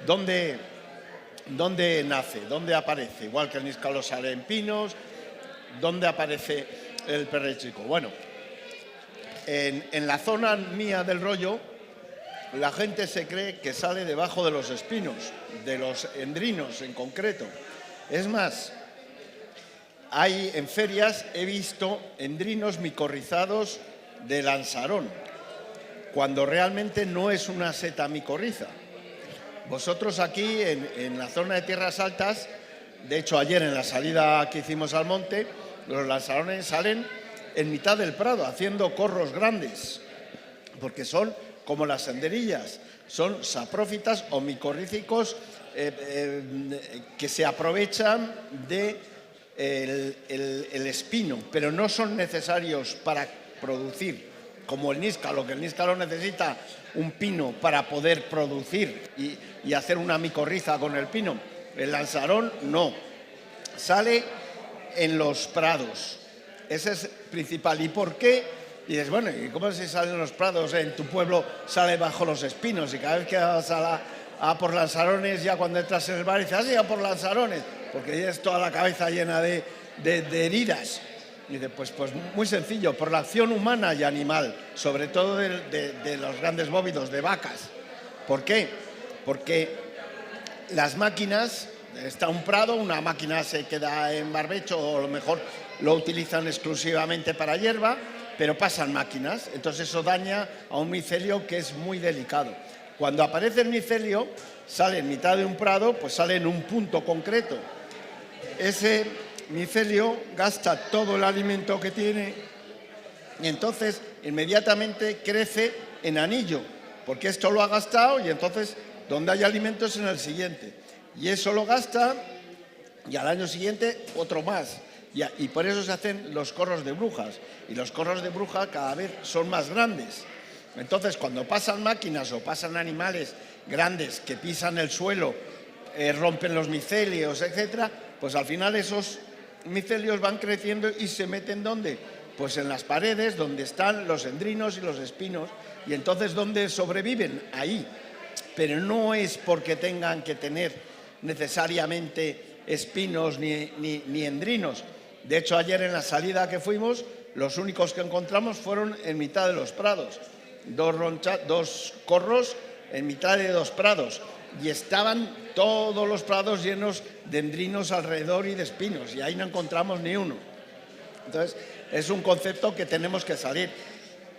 ¿dónde nace? ¿Dónde aparece? Igual que el níscalo sale en pinos, ¿dónde aparece el Perro Chico? Bueno, en la zona mía del Rollo, la gente se cree que sale debajo de los espinos, de los endrinos en concreto. Es más, en ferias he visto endrinos micorrizados de lanzarón, cuando realmente no es una seta micorriza. Vosotros aquí, en la zona de tierras altas, de hecho ayer en la salida que hicimos al monte, los lanzarones salen en mitad del prado, haciendo corros grandes, porque son como las senderillas, son saprófitas o micorrícicos que se aprovechan del espino, pero no son necesarios para producir, como el níscalo, que el níscalo necesita un pino para poder producir y hacer una micorriza con el pino. El lanzarón no, sale en los prados. Ese es principal. ¿Y por qué? Y dices, bueno, ¿y cómo se sale en los prados? En tu pueblo sale bajo los espinos y cada vez que vas a por lanzarones, ya cuando entras en el bar dices, ¿has ido por lanzarones? Porque tienes toda la cabeza llena de heridas. Y dice, pues muy sencillo, por la acción humana y animal, sobre todo de los grandes bóvidos, de vacas. ¿Por qué? Porque las máquinas, está un prado, una máquina se queda en barbecho o a lo mejor lo utilizan exclusivamente para hierba, pero pasan máquinas, entonces eso daña a un micelio que es muy delicado. Cuando aparece el micelio, sale en mitad de un prado, pues sale en un punto concreto. Ese micelio gasta todo el alimento que tiene y entonces inmediatamente crece en anillo, porque esto lo ha gastado y entonces donde hay alimentos en el siguiente. Y eso lo gasta y al año siguiente otro más. Y por eso se hacen los corros de brujas. Y los corros de bruja cada vez son más grandes. Entonces, cuando pasan máquinas o pasan animales grandes que pisan el suelo, rompen los micelios, etc., pues al final esos micelios van creciendo y se meten ¿dónde? Pues en las paredes donde están los endrinos y los espinos. Y entonces, ¿dónde sobreviven? Ahí. Pero no es porque tengan que tener necesariamente espinos ni endrinos. De hecho, ayer en la salida que fuimos, los únicos que encontramos fueron en mitad de los prados. Dos corros en mitad de dos prados. Y estaban todos los prados llenos de endrinos alrededor y de espinos. Y ahí no encontramos ni uno. Entonces, es un concepto que tenemos que salir.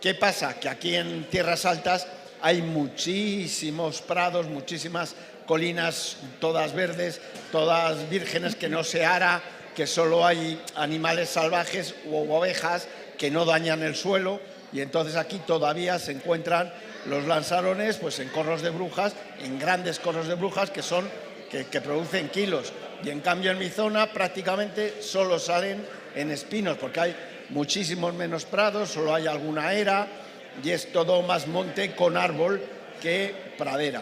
¿Qué pasa? Que aquí en Tierras Altas hay muchísimos prados, muchísimas colinas, todas verdes, todas vírgenes, que no se ara, que solo hay animales salvajes u ovejas que no dañan el suelo, y entonces aquí todavía se encuentran los lanzarones pues en corros de brujas, en grandes corros de brujas que producen kilos, y en cambio en mi zona prácticamente solo salen en espinos, porque hay muchísimos menos prados, solo hay alguna era, y es todo más monte con árbol que pradera.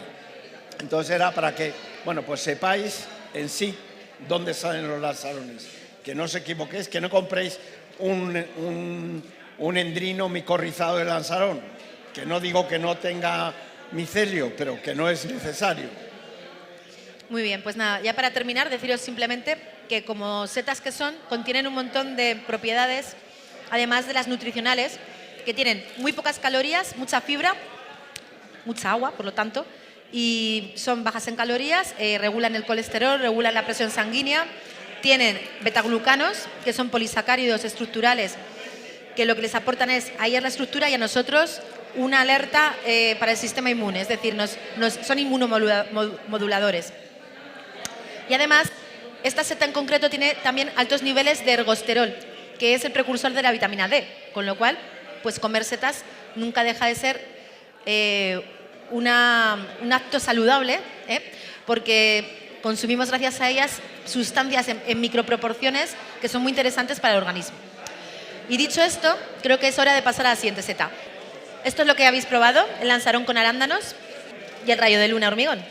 Entonces era para que, bueno, pues sepáis en sí dónde salen los lanzarones. Que no os equivoquéis, que no compréis un endrino micorrizado de lanzarón. Que no digo que no tenga micelio, pero que no es necesario. Muy bien, pues nada, ya para terminar, deciros simplemente que como setas que son, contienen un montón de propiedades, además de las nutricionales, que tienen muy pocas calorías, mucha fibra, mucha agua, por lo tanto, y son bajas en calorías, regulan el colesterol, regulan la presión sanguínea, tienen betaglucanos, que son polisacáridos estructurales, que lo que les aportan es a ellas la estructura y a nosotros una alerta para el sistema inmune, es decir, son inmunomoduladores. Y además, esta seta en concreto tiene también altos niveles de ergosterol, que es el precursor de la vitamina D, con lo cual, pues comer setas nunca deja de ser un acto saludable, porque consumimos gracias a ellas sustancias en microproporciones que son muy interesantes para el organismo. Y dicho esto, creo que es hora de pasar a la siguiente seta. Esto es lo que habéis probado, el lanzarón con arándanos y el rayo de luna hormigón.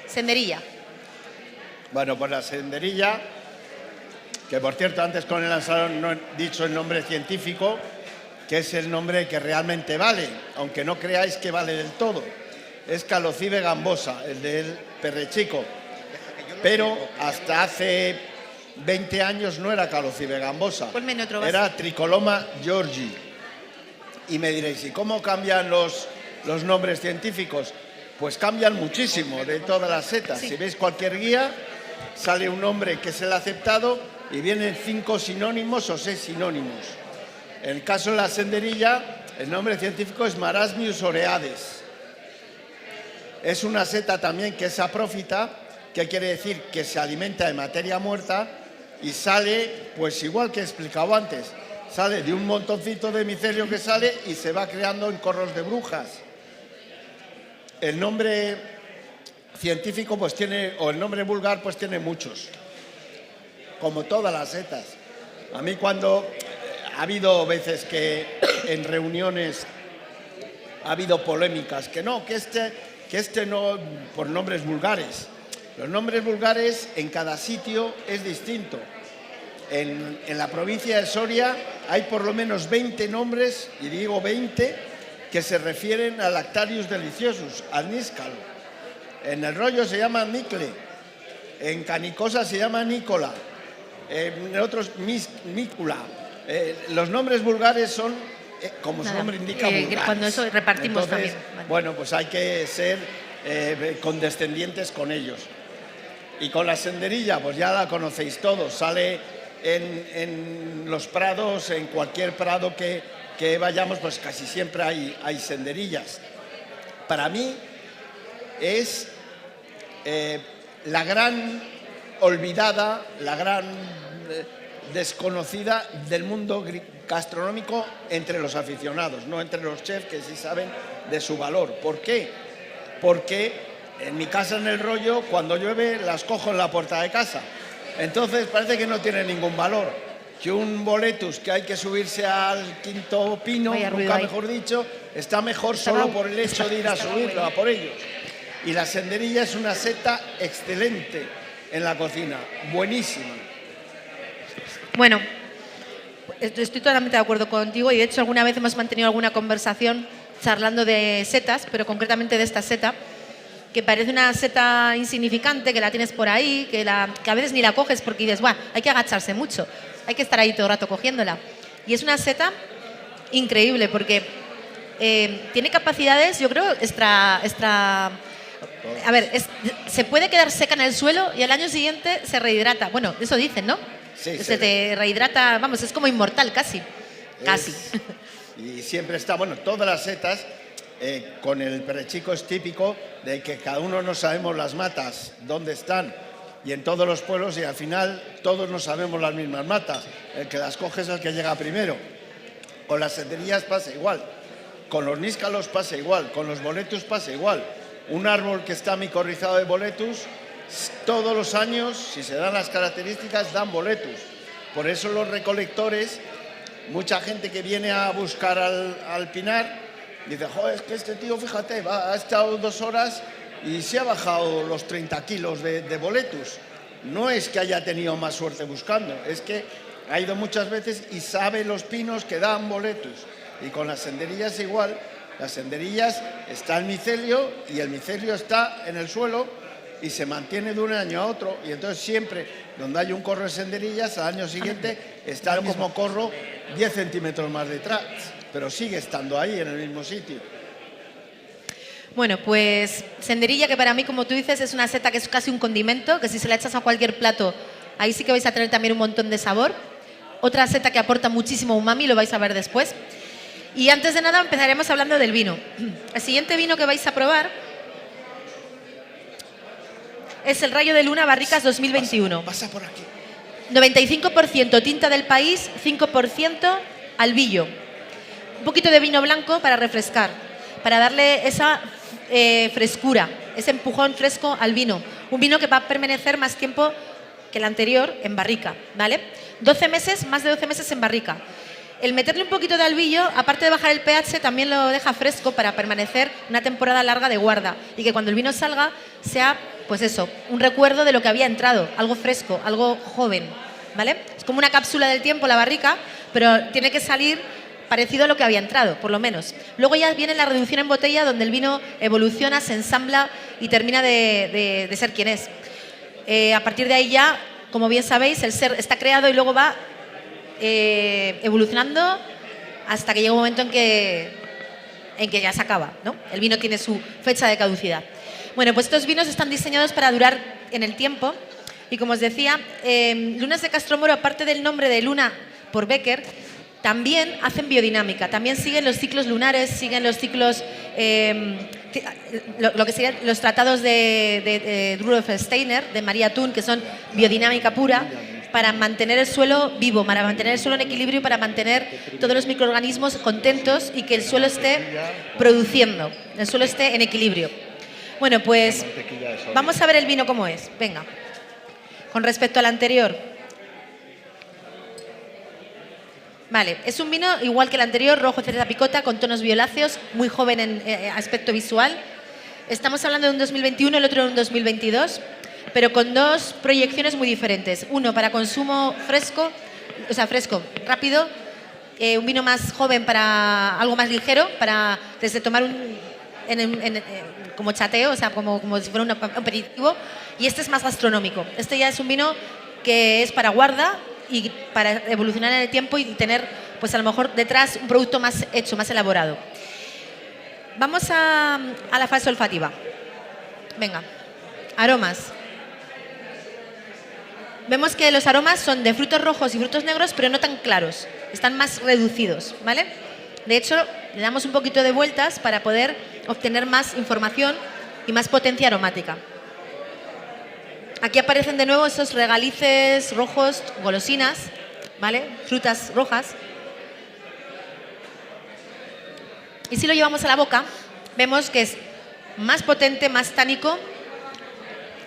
Senderilla. Bueno, pues la senderilla, que por cierto antes con el lanzarón no he dicho el nombre científico, que es el nombre que realmente vale, aunque no creáis que vale del todo. Es Calocibe gambosa, el del perrechico. Pero hasta hace 20 años no era Calocibe gambosa, era Tricoloma georgii. Y me diréis, ¿y cómo cambian los nombres científicos? Pues cambian muchísimo de todas las setas. Sí. Si veis cualquier guía, sale un nombre que es el aceptado y vienen 5 sinónimos o 6 sinónimos. En el caso de la senderilla, el nombre científico es Marasmius oreades. Es una seta también que es saprófita, que quiere decir que se alimenta de materia muerta y sale, pues igual que he explicado antes, sale de un montoncito de micelio que sale y se va creando en corros de brujas. El nombre científico pues tiene, o el nombre vulgar pues tiene muchos, como todas las setas. A mí cuando ha habido veces que en reuniones ha habido polémicas, que este no, por nombres vulgares. Los nombres vulgares en cada sitio es distinto. En la provincia de Soria hay por lo menos 20 nombres, y digo 20, que se refieren a Lactarius deliciosus, al níscalo. En el rollo se llama Micle, en Canicosa se llama Nícola, en otros Mícula. Los nombres vulgares son, como su nombre indica, vulgares. Cuando eso repartimos. Entonces, también. Vale. Bueno, pues hay que ser condescendientes con ellos. Y con la senderilla, pues ya la conocéis todos, sale en los prados, en cualquier prado que vayamos, pues casi siempre hay senderillas. Para mí es la gran olvidada, la gran desconocida del mundo gastronómico entre los aficionados, no entre los chefs que sí saben de su valor. ¿Por qué? Porque en mi casa, en el rollo, cuando llueve las cojo en la puerta de casa. Entonces parece que no tiene ningún valor. Que un boletus que hay que subirse al quinto pino, nunca mejor dicho, está mejor solo por el hecho de ir a subirlo, a por ellos. Y la senderilla es una seta excelente en la cocina, buenísima. Bueno, estoy totalmente de acuerdo contigo y de hecho alguna vez hemos mantenido alguna conversación charlando de setas, pero concretamente de esta seta, que parece una seta insignificante, que la tienes por ahí, que a veces ni la coges porque dices, ¡buah! Hay que agacharse mucho, hay que estar ahí todo el rato cogiéndola. Y es una seta increíble porque tiene capacidades, yo creo, a ver, se puede quedar seca en el suelo y al año siguiente se rehidrata. Bueno, eso dicen, ¿no? Sí, se te rehidrata, vamos, es como inmortal casi. Casi. Y siempre está, bueno, todas las setas, con el perechico es típico de que cada uno no sabemos las matas, dónde están, y en todos los pueblos, y al final todos no sabemos las mismas matas. El que las coge es el que llega primero. Con las senderillas pasa igual, con los níscalos pasa igual, con los boletus pasa igual. Un árbol que está micorrizado de boletus, todos los años, si se dan las características, dan boletus. Por eso los recolectores, mucha gente que viene a buscar al pinar, dice, joder, es que este tío, fíjate, ha estado 2 horas y se ha bajado los 30 kilos de boletus. No es que haya tenido más suerte buscando, es que ha ido muchas veces y sabe los pinos que dan boletus. Y con las senderillas igual, las senderillas está el micelio y el micelio está en el suelo y se mantiene de un año a otro. Y entonces siempre donde hay un corro de senderillas, al año siguiente está el mismo corro 10 centímetros más detrás, pero sigue estando ahí en el mismo sitio. Bueno, pues senderilla, que para mí, como tú dices, es una seta que es casi un condimento, que si se la echas a cualquier plato, ahí sí que vais a tener también un montón de sabor. Otra seta que aporta muchísimo umami, lo vais a ver después. Y antes de nada empezaremos hablando del vino. El siguiente vino que vais a probar es el Rayo de Luna Barricas 2021. Pasa por aquí. 95% tinta del país, 5% albillo. Un poquito de vino blanco para refrescar, para darle esa frescura, ese empujón fresco al vino. Un vino que va a permanecer más tiempo que el anterior en barrica, ¿vale? 12 meses, más de 12 meses en barrica. El meterle un poquito de albillo, aparte de bajar el pH, también lo deja fresco para permanecer una temporada larga de guarda y que cuando el vino salga sea, pues eso, un recuerdo de lo que había entrado, algo fresco, algo joven, ¿vale? Es como una cápsula del tiempo la barrica, pero tiene que salir parecido a lo que había entrado, por lo menos. Luego ya viene la reducción en botella, donde el vino evoluciona, se ensambla y termina de ser quien es. A partir de ahí ya, como bien sabéis, el ser está creado y luego va evolucionando hasta que llega un momento en que ya se acaba, ¿no? El vino tiene su fecha de caducidad. Bueno, pues estos vinos están diseñados para durar en el tiempo y, como os decía, Lunas de Castromoro, aparte del nombre de Luna por Becker, también hacen biodinámica, también siguen los ciclos lunares, siguen los ciclos, lo que serían los tratados de Rudolf Steiner, de Maria Thun, que son biodinámica pura, para mantener el suelo vivo, para mantener el suelo en equilibrio y para mantener todos los microorganismos contentos y que el suelo esté produciendo, el suelo esté en equilibrio. Bueno, pues vamos a ver el vino cómo es. Venga, con respecto al anterior. Vale, es un vino igual que el anterior, rojo cereza picota, con tonos violáceos, muy joven en aspecto visual. Estamos hablando de un 2021, el otro de un 2022. Pero con dos proyecciones muy diferentes. Uno para consumo fresco, o sea, fresco, rápido, un vino más joven para algo más ligero, para desde tomar como chateo, o sea, como si fuera un aperitivo, y este es más gastronómico. Este ya es un vino que es para guarda y para evolucionar en el tiempo y tener, pues a lo mejor detrás un producto más hecho, más elaborado. Vamos a la fase olfativa. Venga, aromas. Vemos que los aromas son de frutos rojos y frutos negros, pero no tan claros, están más reducidos, ¿vale? De hecho, le damos un poquito de vueltas para poder obtener más información y más potencia aromática. Aquí aparecen de nuevo esos regalices rojos, golosinas, ¿vale? Frutas rojas. Y si lo llevamos a la boca, vemos que es más potente, más tánico,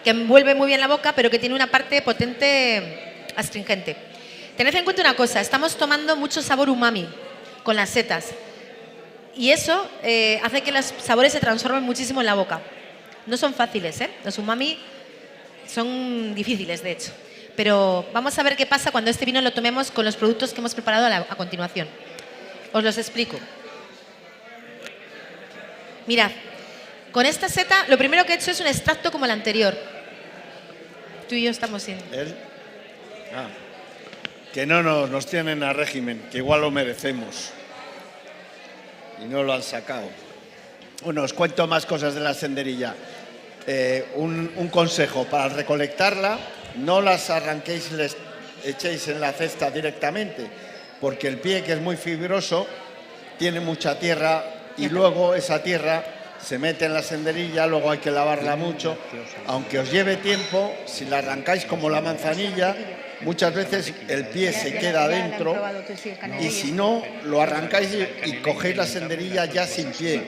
que envuelve muy bien la boca, pero que tiene una parte potente astringente. Tened en cuenta una cosa, estamos tomando mucho sabor umami con las setas y eso hace que los sabores se transformen muchísimo en la boca. No son fáciles, ¿eh? Los umami son difíciles, de hecho. Pero vamos a ver qué pasa cuando este vino lo tomemos con los productos que hemos preparado a continuación. Os los explico. Mirad, con esta seta lo primero que he hecho es un extracto como el anterior. Tú y yo estamos sin... Que no nos tienen a régimen, que igual lo merecemos. Y no lo han sacado. Bueno, os cuento más cosas de la senderilla. Un consejo para recolectarla, no las arranquéis y les echéis en la cesta directamente, porque el pie, que es muy fibroso, tiene mucha tierra y luego esa tierra se mete en la senderilla, luego hay que lavarla mucho. Aunque os lleve tiempo, si la arrancáis como la manzanilla, muchas veces el pie se queda dentro y si no, lo arrancáis y cogéis la senderilla ya sin pie.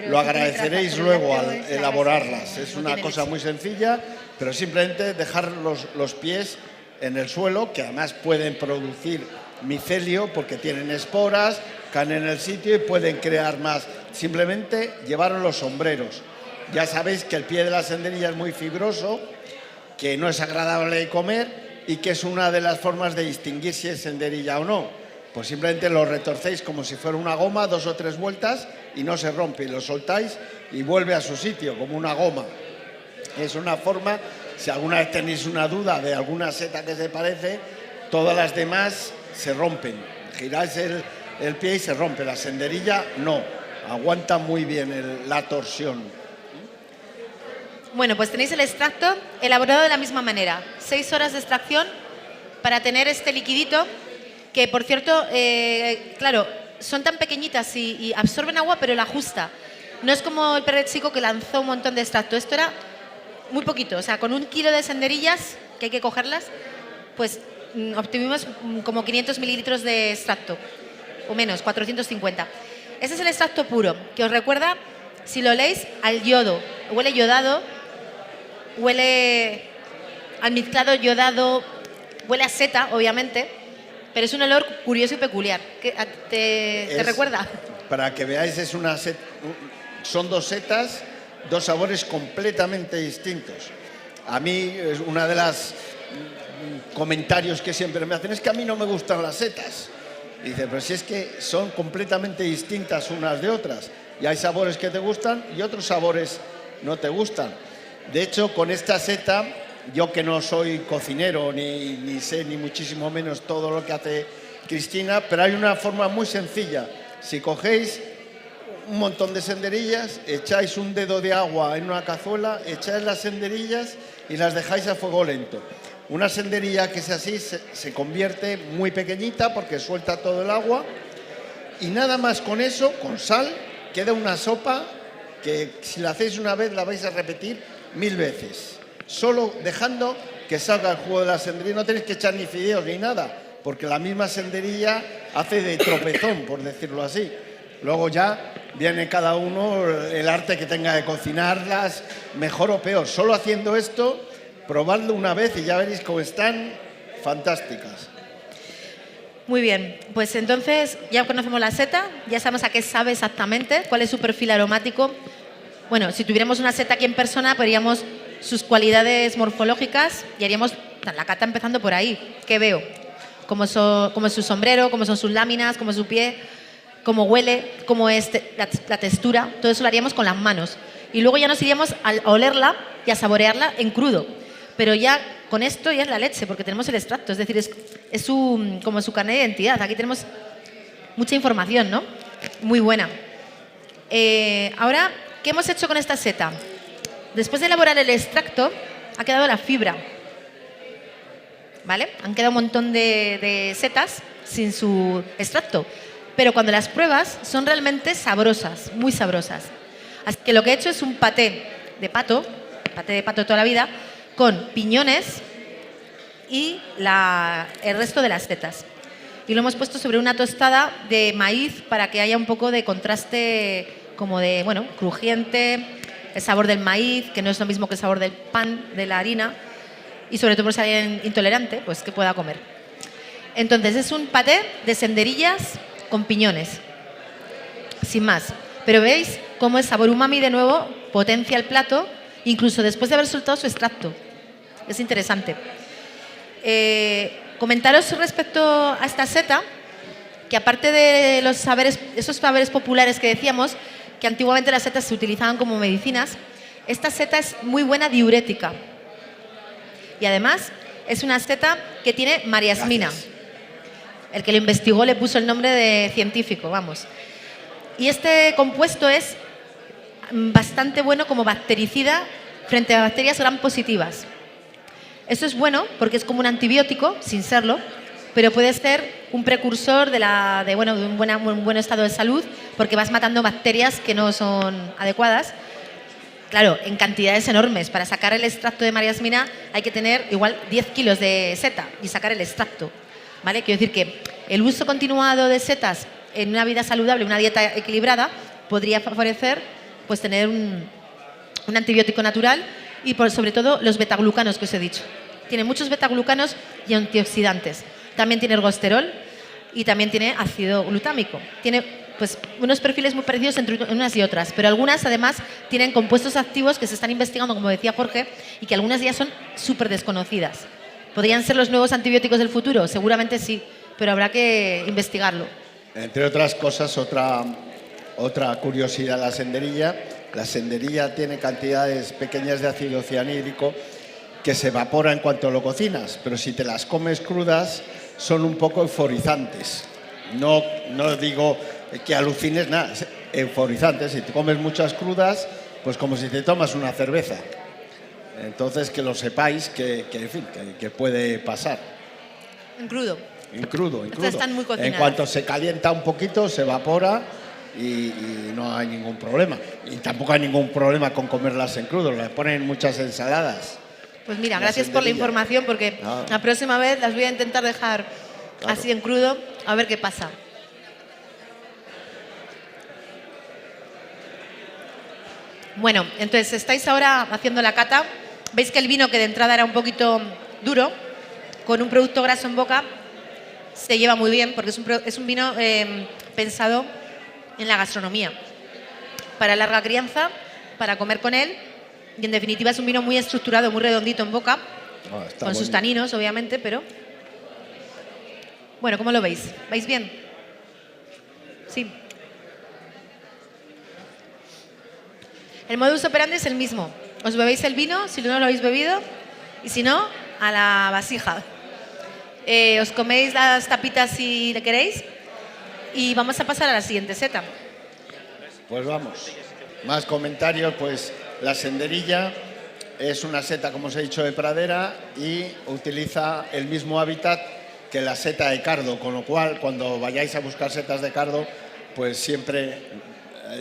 Lo agradeceréis luego al elaborarlas. Es una cosa muy sencilla, pero simplemente dejar los pies en el suelo, que además pueden producir micelio porque tienen esporas, caen en el sitio y pueden crear más. Simplemente llevaros los sombreros. Ya sabéis que el pie de la senderilla es muy fibroso, que no es agradable de comer y que es una de las formas de distinguir si es senderilla o no. Pues simplemente lo retorcéis como si fuera una goma, 2 o 3 vueltas y no se rompe, y lo soltáis y vuelve a su sitio como una goma. Es una forma, si alguna vez tenéis una duda de alguna seta que se parece, todas las demás se rompen. Giráis el pie y se rompe. La senderilla no, aguanta muy bien la torsión. Bueno, pues tenéis el extracto elaborado de la misma manera. 6 horas de extracción para tener este liquidito que, por cierto, claro, son tan pequeñitas y absorben agua, pero la justa. No es como el Perret Chico, que lanzó un montón de extracto. Esto era muy poquito, o sea, con 1 kilo de senderillas, que hay que cogerlas, pues obtuvimos como 500 mililitros de extracto, o menos, 450. Ese es el extracto puro, que os recuerda, si lo leéis, al yodo. Huele yodado, huele almizclado yodado, huele a seta, obviamente, pero es un olor curioso y peculiar. ¿Te recuerda? Para que veáis, son 2 setas, 2 sabores completamente distintos. A mí, es una de las comentarios que siempre me hacen, es que a mí no me gustan las setas. Y dice, pero si es que son completamente distintas unas de otras. Y hay sabores que te gustan y otros sabores no te gustan. De hecho, con esta seta, yo que no soy cocinero, ni sé ni muchísimo menos todo lo que hace Cristina, pero hay una forma muy sencilla. Si cogéis un montón de senderillas, echáis un dedo de agua en una cazuela, echáis las senderillas y las dejáis a fuego lento. Una senderilla que es así se convierte muy pequeñita porque suelta todo el agua y nada más con eso, con sal, queda una sopa que si la hacéis una vez la vais a repetir 1000 veces. Solo dejando que salga el jugo de la senderilla, no tenéis que echar ni fideos ni nada, porque la misma senderilla hace de tropezón, por decirlo así. Luego ya viene cada uno el arte que tenga de cocinarlas, mejor o peor. Solo haciendo esto, probadlo una vez y ya veréis cómo están fantásticas. Muy bien, pues entonces ya conocemos la seta, ya sabemos a qué sabe exactamente, cuál es su perfil aromático. Bueno, si tuviéramos una seta aquí en persona, veríamos sus cualidades morfológicas y haríamos la cata empezando por ahí. ¿Qué veo? Cómo es su sombrero, cómo son sus láminas, cómo es su pie, cómo huele, cómo es la textura. Todo eso lo haríamos con las manos. Y luego ya nos iríamos a olerla y a saborearla en crudo. Pero ya con esto ya es la leche, porque tenemos el extracto. Es decir, es como su carnet de identidad. Aquí tenemos mucha información, ¿no? Muy buena. Ahora, ¿qué hemos hecho con esta seta? Después de elaborar el extracto, ha quedado la fibra. ¿Vale? Han quedado un montón de setas sin su extracto. Pero cuando las pruebas, son realmente sabrosas, muy sabrosas. Así que lo que he hecho es un paté de pato de toda la vida, con piñones y el resto de las setas. Y lo hemos puesto sobre una tostada de maíz para que haya un poco de contraste, como de, bueno, crujiente, el sabor del maíz, que no es lo mismo que el sabor del pan, de la harina, y sobre todo por si hay alguien intolerante, pues que pueda comer. Entonces es un paté de senderillas con piñones, sin más. Pero veis cómo el sabor umami de nuevo potencia el plato, incluso después de haber soltado su extracto. Es interesante. Comentaros respecto a esta seta, que aparte de esos saberes populares que decíamos, que antiguamente las setas se utilizaban como medicinas, esta seta es muy buena diurética. Y además es una seta que tiene mariasmina. El que lo investigó le puso el nombre de científico, vamos. Y este compuesto es bastante bueno como bactericida frente a bacterias gram positivas. Esto es bueno porque es como un antibiótico, sin serlo, pero puede ser un precursor de un buen estado de salud, porque vas matando bacterias que no son adecuadas. Claro, en cantidades enormes. Para sacar el extracto de mariasmina hay que tener igual 10 kilos de seta y sacar el extracto, ¿vale? Quiero decir que el uso continuado de setas en una vida saludable, una dieta equilibrada, podría favorecer pues tener un antibiótico natural y sobre todo los betaglucanos que os he dicho. Tiene muchos betaglucanos y antioxidantes. También tiene ergosterol y también tiene ácido glutámico. Tiene pues unos perfiles muy parecidos entre unas y otras, pero algunas además tienen compuestos activos que se están investigando, como decía Jorge, y que algunas ya son súper desconocidas. ¿Podrían ser los nuevos antibióticos del futuro? Seguramente sí, pero habrá que investigarlo. Entre otras cosas, otra curiosidad de la senderilla. La senderilla tiene cantidades pequeñas de ácido cianhídrico que se evapora en cuanto lo cocinas, pero si te las comes crudas son un poco euforizantes. No digo que alucines, nada, euforizantes. Si te comes muchas crudas, pues como si te tomas una cerveza. Entonces que lo sepáis que puede pasar. En crudo. En crudo. Están muy cocinadas. En cuanto se calienta un poquito, se evapora y no hay ningún problema. Y tampoco hay ningún problema con comerlas en crudo, las ponen en muchas ensaladas. Pues mira, gracias por la información, porque la próxima vez las voy a intentar dejar así en crudo, a ver qué pasa. Bueno, entonces estáis ahora haciendo la cata. Veis que el vino, que de entrada era un poquito duro, con un producto graso en boca, se lleva muy bien, porque es un vino pensado en la gastronomía, para larga crianza, para comer con él, y en definitiva es un vino muy estructurado, muy redondito en boca, con sus taninos obviamente, pero bueno, ¿cómo lo veis? ¿Vais bien? Sí. El modus operandi es el mismo. Os bebéis el vino, si no lo habéis bebido, y si no, a la vasija. Os coméis las tapitas si le queréis, y vamos a pasar a la siguiente seta. Pues vamos. Más comentarios, pues la senderilla es una seta, como os he dicho, de pradera y utiliza el mismo hábitat que la seta de cardo, con lo cual cuando vayáis a buscar setas de cardo, pues siempre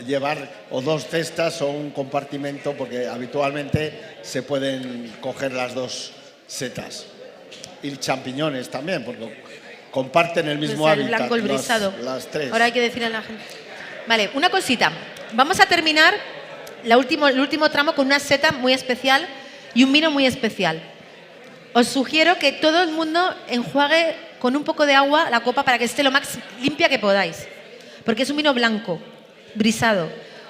llevar o dos cestas o un compartimento, porque habitualmente se pueden coger las dos setas. Y champiñones también, porque comparten el mismo pues el hábitat. blanco, el brisado. Las tres. Ahora hay que decirle a la gente. Vale, una cosita. Vamos a terminar el último tramo con una seta muy especial y un vino muy especial. Os sugiero que todo el mundo enjuague con un poco de agua la copa para que esté lo más limpia que podáis, porque es un vino blanco, brisado,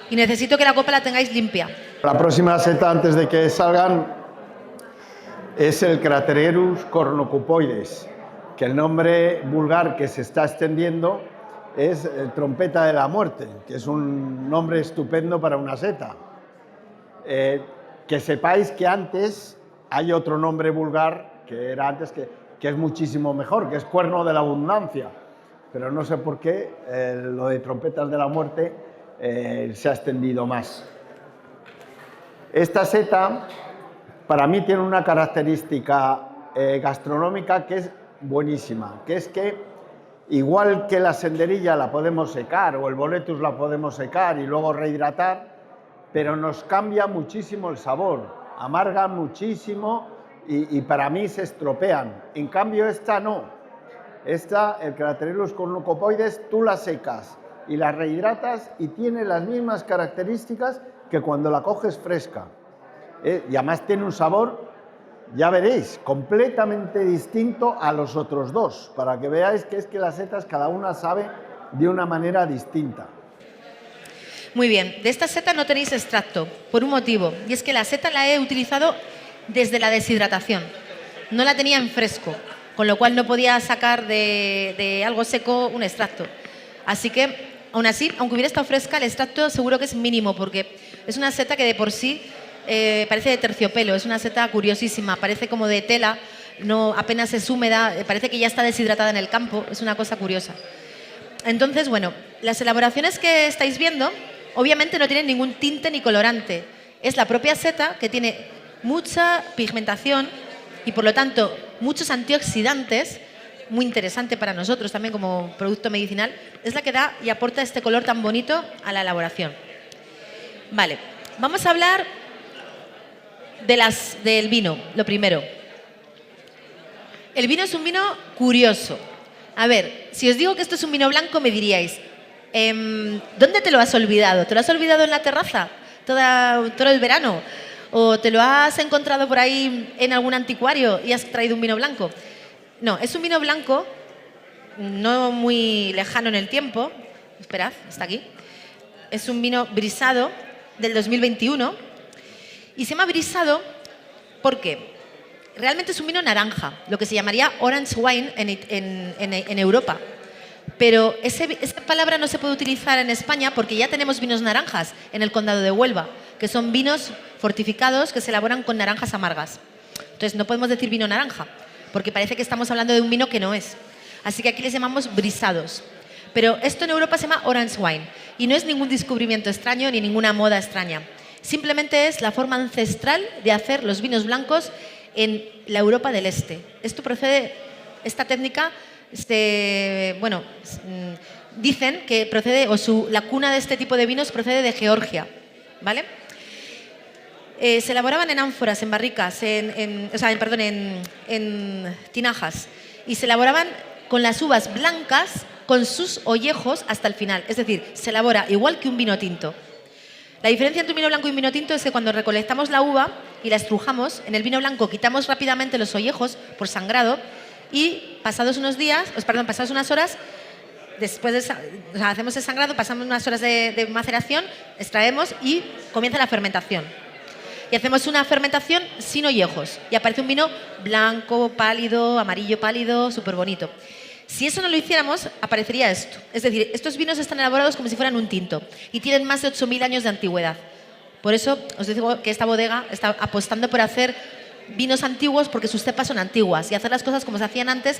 y necesito que la copa la tengáis limpia. La próxima seta, antes de que salgan, es el Cratererus cornucopoides, que el nombre vulgar que se está extendiendo es trompeta de la muerte, que es un nombre estupendo para una seta. Que sepáis que antes hay otro nombre vulgar, que era antes, que es muchísimo mejor, que es cuerno de la abundancia, pero no sé por qué lo de trompetas de la muerte se ha extendido más. Esta seta para mí tiene una característica gastronómica que es buenísima, que es que igual que la senderilla la podemos secar o el boletus la podemos secar y luego rehidratar, pero nos cambia muchísimo el sabor, amarga muchísimo y para mí se estropean. En cambio esta no. Esta, el Cratererus cornucopoides, tú la secas y la rehidratas y tiene las mismas características que cuando la coges fresca. Y además tiene un sabor, ya veréis, completamente distinto a los otros dos, para que veáis que es que las setas cada una sabe de una manera distinta. Muy bien, de esta seta no tenéis extracto, por un motivo, y es que la seta la he utilizado desde la deshidratación. no la tenía en fresco, con lo cual no podía sacar de algo seco un extracto. Así que, aún así, aunque hubiera estado fresca, el extracto seguro que es mínimo, porque es una seta que de por sí parece de terciopelo, es una seta curiosísima, parece como de tela, no, apenas es húmeda, parece que ya está deshidratada en el campo, es una cosa curiosa. Entonces, bueno, las elaboraciones que estáis viendo, obviamente no tienen ningún tinte ni colorante. Es la propia seta que tiene mucha pigmentación y, por lo tanto, muchos antioxidantes, muy interesante para nosotros también como producto medicinal, es la que da y aporta este color tan bonito a la elaboración. Vale, vamos a hablar del vino, lo primero. El vino es un vino curioso. A ver, si os digo que esto es un vino blanco, me diríais, ¿dónde te lo has olvidado? ¿Te lo has olvidado en la terraza todo el verano? ¿O te lo has encontrado por ahí en algún anticuario y has traído un vino blanco? No, es un vino blanco, no muy lejano en el tiempo. Esperad, está aquí. Es un vino brisado del 2021 y se llama brisado porque realmente es un vino naranja, lo que se llamaría orange wine en Europa. Pero esa palabra no se puede utilizar en España porque ya tenemos vinos naranjas en el condado de Huelva, que son vinos fortificados que se elaboran con naranjas amargas. Entonces no podemos decir vino naranja, porque parece que estamos hablando de un vino que no es. Así que aquí les llamamos brisados. Pero esto en Europa se llama orange wine y no es ningún descubrimiento extraño ni ninguna moda extraña. Simplemente es la forma ancestral de hacer los vinos blancos en la Europa del Este. Esta técnica, dicen que procede, la cuna de este tipo de vinos procede de Georgia, ¿vale? Se elaboraban en ánforas, en barricas, en tinajas, y se elaboraban con las uvas blancas, con sus ollejos hasta el final. Es decir, se elabora igual que un vino tinto. La diferencia entre un vino blanco y un vino tinto es que cuando recolectamos la uva y la estrujamos, en el vino blanco quitamos rápidamente los ollejos por sangrado y pasados unas horas, hacemos el sangrado, pasamos unas horas de maceración, extraemos y comienza la fermentación. Y hacemos una fermentación sin ollejos y aparece un vino blanco, pálido, amarillo pálido, súper bonito. Si eso no lo hiciéramos, aparecería esto. Es decir, estos vinos están elaborados como si fueran un tinto y tienen más de 8.000 años de antigüedad. Por eso os digo que esta bodega está apostando por hacer vinos antiguos porque sus cepas son antiguas y hacer las cosas como se hacían antes,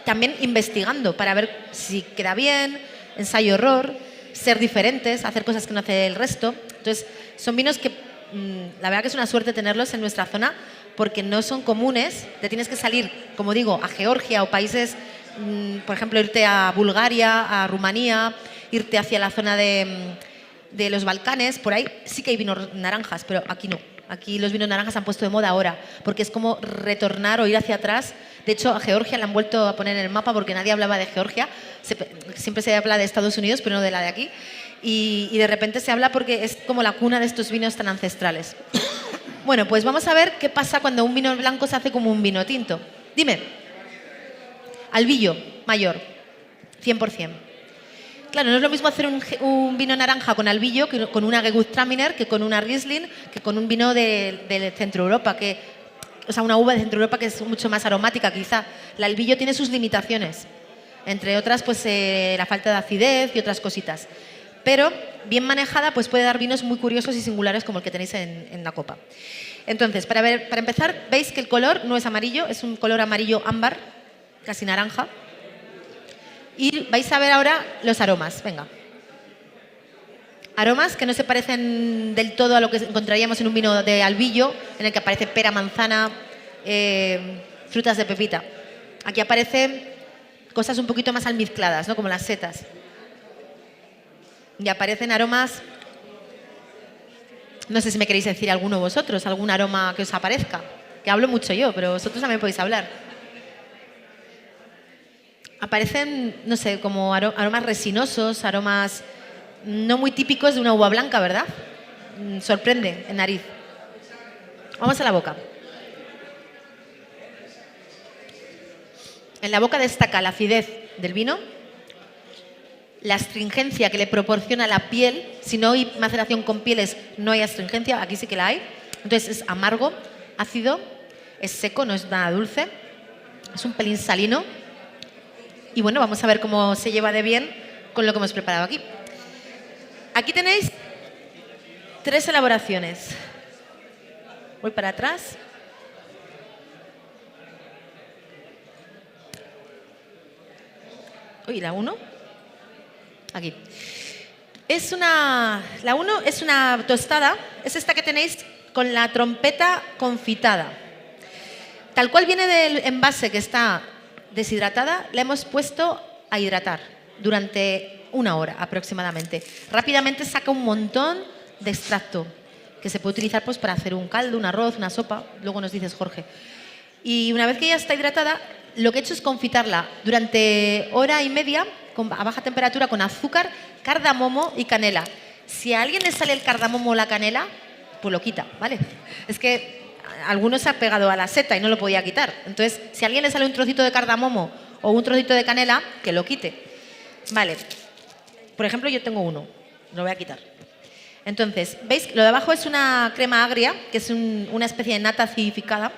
también investigando para ver si queda bien, ensayo-error, ser diferentes, hacer cosas que no hace el resto. Entonces, son vinos que la verdad que es una suerte tenerlos en nuestra zona porque no son comunes. Te tienes que salir, como digo, a Georgia o países, por ejemplo, irte a Bulgaria, a Rumanía, irte hacia la zona de los Balcanes, por ahí sí que hay vinos naranjas, pero aquí no. Aquí los vinos naranjas se han puesto de moda ahora, porque es como retornar o ir hacia atrás. De hecho, a Georgia la han vuelto a poner en el mapa porque nadie hablaba de Georgia. Siempre se habla de Estados Unidos, pero no de la de aquí. Y de repente se habla porque es como la cuna de estos vinos tan ancestrales. Bueno, pues vamos a ver qué pasa cuando un vino blanco se hace como un vino tinto. Dime, albillo mayor, 100%. Claro, no es lo mismo hacer un vino naranja con albillo que con una Gewürztraminer, que con una Riesling, que con un vino de Centro Europa, una uva de Centro Europa que es mucho más aromática quizá. El albillo tiene sus limitaciones, entre otras pues la falta de acidez y otras cositas. Pero bien manejada pues puede dar vinos muy curiosos y singulares como el que tenéis en la copa. Entonces, para empezar, veis que el color no es amarillo, es un color amarillo ámbar, casi naranja. Y vais a ver ahora los aromas. Venga. Aromas que no se parecen del todo a lo que encontraríamos en un vino de albillo, en el que aparece pera, manzana, frutas de pepita. Aquí aparecen cosas un poquito más almizcladas, ¿no? Como las setas. Y aparecen aromas, no sé si me queréis decir alguno vosotros, algún aroma que os aparezca. Que hablo mucho yo, pero vosotros también podéis hablar. Aparecen, no sé, como aromas resinosos, aromas no muy típicos de una uva blanca, ¿verdad? Sorprende en nariz. Vamos a la boca. En la boca destaca la acidez del vino, la astringencia que le proporciona la piel. Si no hay maceración con pieles, no hay astringencia, aquí sí que la hay. Entonces es amargo, ácido, Es seco, no es nada dulce. Es un pelín salino. Y bueno, vamos a ver cómo se lleva de bien con lo que hemos preparado aquí. Aquí tenéis 3 elaboraciones. Voy para atrás. Uy, la 1. Aquí. La 1 es una tostada. Es esta que tenéis con la trompeta confitada. Tal cual viene del envase que está deshidratada, la hemos puesto a hidratar durante 1 hora aproximadamente. Rápidamente saca un montón de extracto que se puede utilizar pues, para hacer un caldo, un arroz, una sopa. Luego nos dices, Jorge. Y una vez que ya está hidratada, lo que he hecho es confitarla durante 1 hora y media a baja temperatura con azúcar, cardamomo y canela. Si a alguien le sale el cardamomo o la canela, pues lo quita, ¿vale? Es que algunos se ha pegado a la seta y no lo podía quitar. Entonces, si a alguien le sale un trocito de cardamomo o un trocito de canela, que lo quite. Vale. Por ejemplo, yo tengo uno. Lo voy a quitar. Entonces, ¿veis? Lo de abajo es una crema agria, que es una especie de nata acidificada.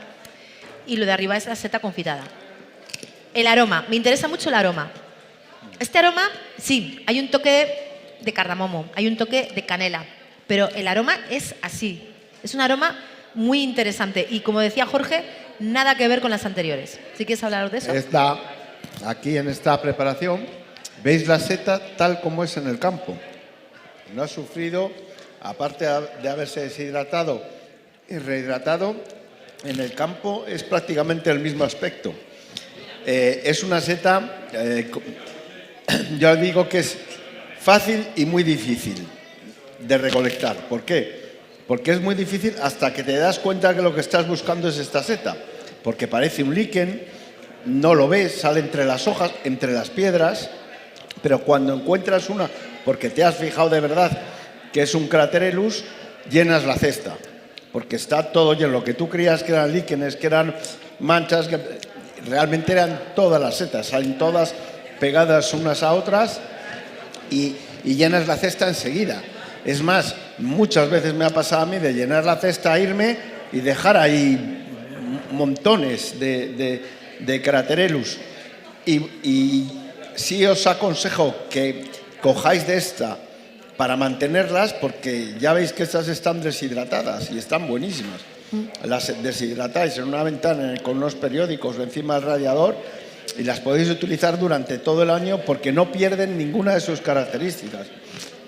Y lo de arriba es la seta confitada. El aroma. Me interesa mucho el aroma. Este aroma, sí, hay un toque de cardamomo, hay un toque de canela. Pero el aroma es así. Es un aroma muy interesante. Y como decía Jorge, nada que ver con las anteriores. ¿Sí quieres hablar de eso? Aquí en esta preparación, veis la seta tal como es en el campo. No ha sufrido, aparte de haberse deshidratado y rehidratado, en el campo es prácticamente el mismo aspecto. Es una seta, yo digo que es fácil y muy difícil de recolectar. ¿Por qué? Porque es muy difícil hasta que te das cuenta que lo que estás buscando es esta seta. Porque parece un líquen, no lo ves, sale entre las hojas, entre las piedras, pero cuando encuentras una, porque te has fijado de verdad que es un Craterellus, llenas la cesta. Porque está todo lleno. Lo que tú creías que eran líquenes, que eran manchas, que realmente eran todas las setas, salen todas pegadas unas a otras y llenas la cesta enseguida. Es más, muchas veces me ha pasado a mí de llenar la cesta, irme y dejar ahí montones de Craterellus. Y sí os aconsejo que cojáis de esta para mantenerlas, porque ya veis que estas están deshidratadas y están buenísimas. Las deshidratáis en una ventana con unos periódicos encima del radiador y las podéis utilizar durante todo el año porque no pierden ninguna de sus características.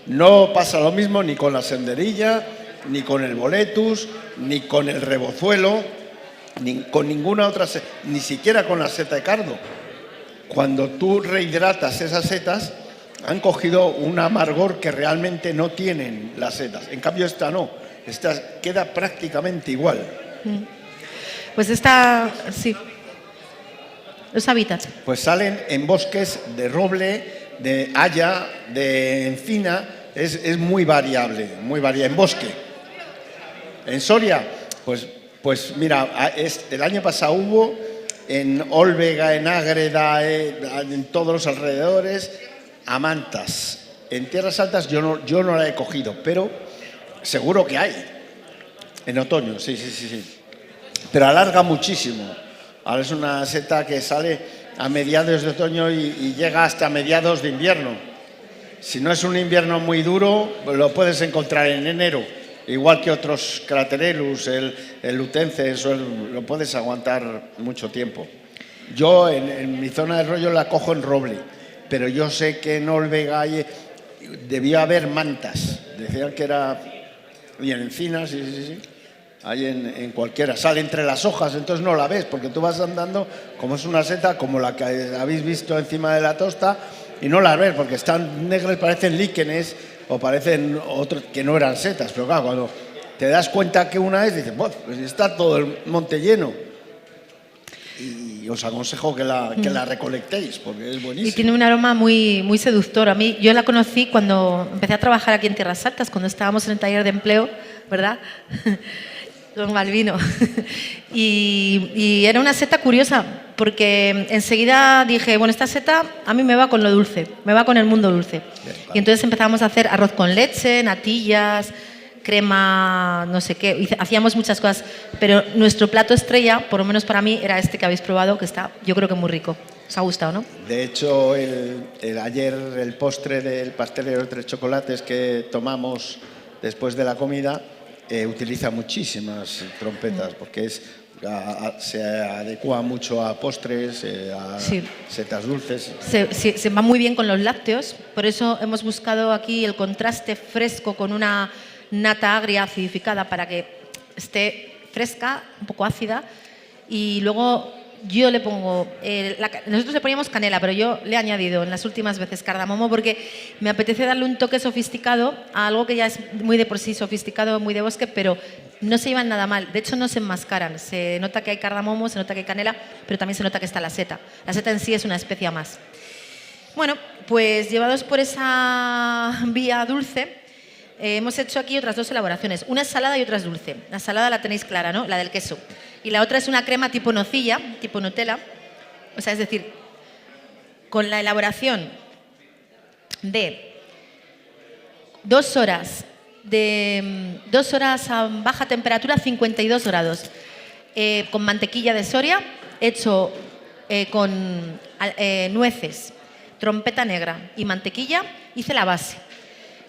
No pasa lo mismo ni con la senderilla, ni con el boletus, ni con el rebozuelo, ni con ninguna otra, ni siquiera con la seta de cardo. Cuando tú rehidratas esas setas, han cogido un amargor que realmente no tienen las setas. En cambio, esta no. Esta queda prácticamente igual. Pues esta, sí. Los hábitats. Pues salen en bosques de roble, de haya, de encina. Es muy variable, en bosque. En Soria, pues mira, el año pasado hubo en Olvega, en Ágreda, en todos los alrededores, amantas. En Tierras Altas yo no la he cogido, pero seguro que hay. En otoño, sí. Pero alarga muchísimo. Ahora es una seta que sale a mediados de otoño y llega hasta mediados de invierno. Si no es un invierno muy duro, lo puedes encontrar en enero. Igual que otros Craterellus, el lutensis, lo puedes aguantar mucho tiempo. Yo en mi zona de rollo la cojo en roble, pero yo sé que en Olvega debía haber mantas. Decían que era... Y en encinas, sí. Hay en cualquiera. Sale entre las hojas, entonces no la ves, porque tú vas andando, como es una seta, como la que habéis visto encima de la tosta, y no la ves, porque están negras, parecen líquenes, o parecen otros que no eran setas. Pero claro, cuando te das cuenta que una es, dices, pues está todo el monte lleno. Y os aconsejo que la recolectéis, porque es buenísima. Y tiene un aroma muy, muy seductor. A mí, yo la conocí cuando empecé a trabajar aquí en Tierras Altas, cuando estábamos en el taller de empleo, ¿verdad? Don Malvino. Y era una seta curiosa, porque enseguida dije, bueno, esta seta a mí me va con lo dulce, me va con el mundo dulce. Y entonces empezamos a hacer arroz con leche, natillas, crema, no sé qué, hacíamos muchas cosas, pero nuestro plato estrella, por lo menos para mí, era este que habéis probado, que está, yo creo que muy rico. ¿Os ha gustado, no? De hecho, ayer el postre del pastel de los 3 chocolates que tomamos después de la comida utiliza muchísimas trompetas porque se adecua mucho a postres, a setas dulces. Se va muy bien con los lácteos, por eso hemos buscado aquí el contraste fresco con una nata agria acidificada para que esté fresca, un poco ácida, y luego yo le pongo, nosotros le poníamos canela, pero yo le he añadido en las últimas veces cardamomo porque me apetece darle un toque sofisticado a algo que ya es muy de por sí sofisticado, muy de bosque, pero no se llevan nada mal. De hecho, no se enmascaran. Se nota que hay cardamomo, se nota que hay canela, pero también se nota que está la seta. La seta en sí es una especia más. Bueno, pues llevados por esa vía dulce, hemos hecho aquí otras 2 elaboraciones. Una es salada y otra es dulce. La salada la tenéis clara, ¿no? La del queso. Y la otra es una crema tipo nocilla, tipo Nutella. O sea, es decir, con la elaboración de 2 horas, a baja temperatura, 52 grados, con mantequilla de Soria, hecho con nueces, trompeta negra y mantequilla, hice la base.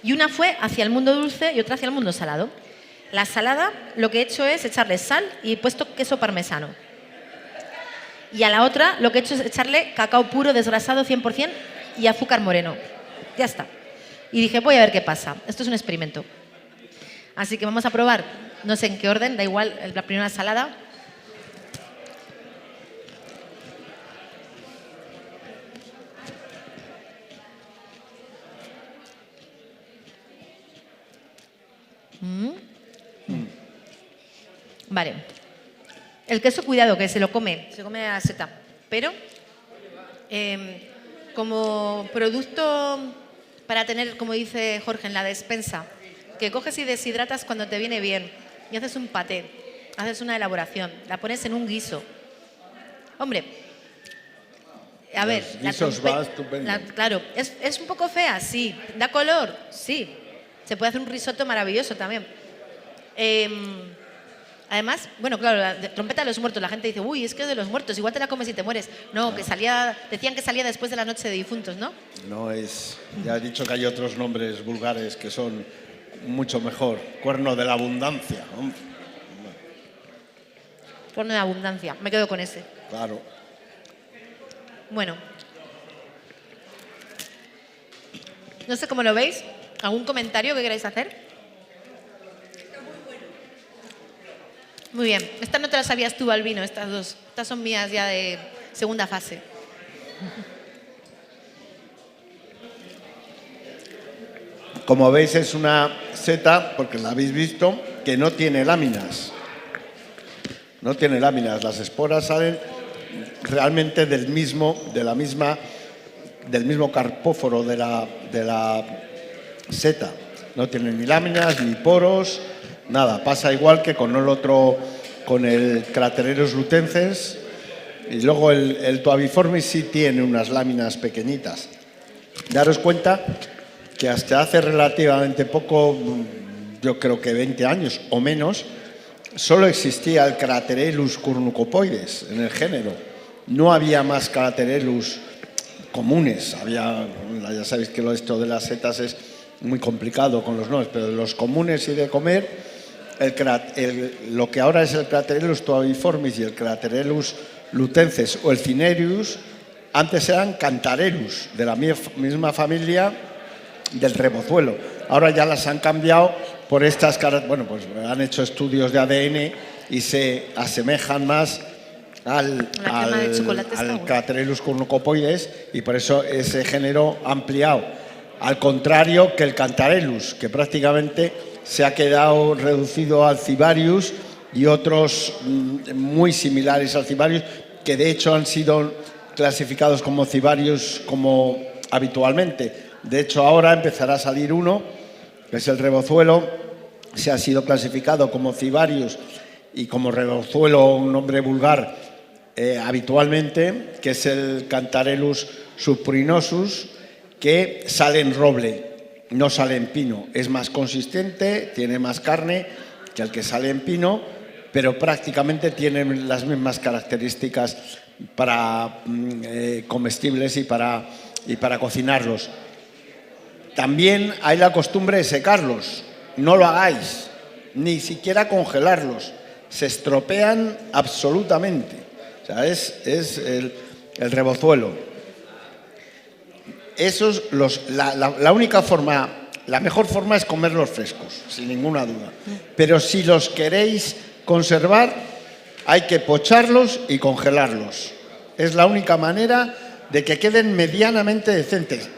Y una fue hacia el mundo dulce y otra hacia el mundo salado. La salada, lo que he hecho es echarle sal y he puesto queso parmesano. Y a la otra, lo que he hecho es echarle cacao puro, desgrasado 100% y azúcar moreno. Ya está. Y dije, voy a ver qué pasa. Esto es un experimento. Así que vamos a probar, no sé en qué orden, da igual, la primera salada. Vale. El queso, cuidado, que se come a la seta. Pero como producto para tener, como dice Jorge, en la despensa, que coges y deshidratas cuando te viene bien y haces un paté, haces una elaboración, la pones en un guiso. Hombre, a ver, claro, ¿es un poco fea? Sí. ¿Da color? Sí. Se puede hacer un risotto maravilloso también. Además, bueno, claro, la trompeta de los muertos, la gente dice, uy, es que es de los muertos, igual te la comes y te mueres. No, que decían que salía después de la noche de difuntos, ¿no? No es, ya he dicho que hay otros nombres vulgares que son mucho mejor. Cuerno de la abundancia. Cuerno de la abundancia, me quedo con ese. Claro. Bueno. No sé cómo lo veis. ¿Algún comentario que queráis hacer? Muy bien. Esta no te la sabías tú, Albino, estas 2. Estas son mías ya de segunda fase. Como veis, es una seta, porque la habéis visto, que no tiene láminas. No tiene láminas. Las esporas salen realmente del mismo carpóforo de la seta. No tiene ni láminas, ni poros, nada. Pasa igual que con el Craterellus lutensis. Y luego el Toaviformis sí tiene unas láminas pequeñitas. Daros cuenta que hasta hace relativamente poco, yo creo que 20 años o menos, solo existía el Craterellus cornucopoides en el género. No había más Craterellus comunes. Ya sabéis que esto de las setas es muy complicado con los nombres, pero de los comunes y de comer, lo que ahora es el Craterellus toaviformis y el Craterellus lutensis o el Cinerius, antes eran Cantarellus, de la misma familia del rebozuelo. Ahora ya las han cambiado por estas caras. Bueno, pues han hecho estudios de ADN y se asemejan más al Craterellus cornucopoides y por eso ese género ampliado. Al contrario que el Cantarellus, que prácticamente se ha quedado reducido al Cibarius y otros muy similares al Cibarius, que de hecho han sido clasificados como Cibarius como habitualmente. De hecho, ahora empezará a salir uno, que es el rebozuelo. Se ha sido clasificado como Cibarius y como rebozuelo, un nombre vulgar, habitualmente, que es el Cantarellus subprinosus, que sale en roble. no sale en pino. Es más consistente, tiene más carne que el que sale en pino, pero prácticamente tiene las mismas características para comestibles y para cocinarlos. También hay la costumbre de secarlos. No lo hagáis, ni siquiera congelarlos. Se estropean absolutamente. O sea, es el rebozuelo. Esos, la única forma, la mejor forma es comerlos frescos, sin ninguna duda. Pero si los queréis conservar, hay que pocharlos y congelarlos. Es la única manera de que queden medianamente decentes.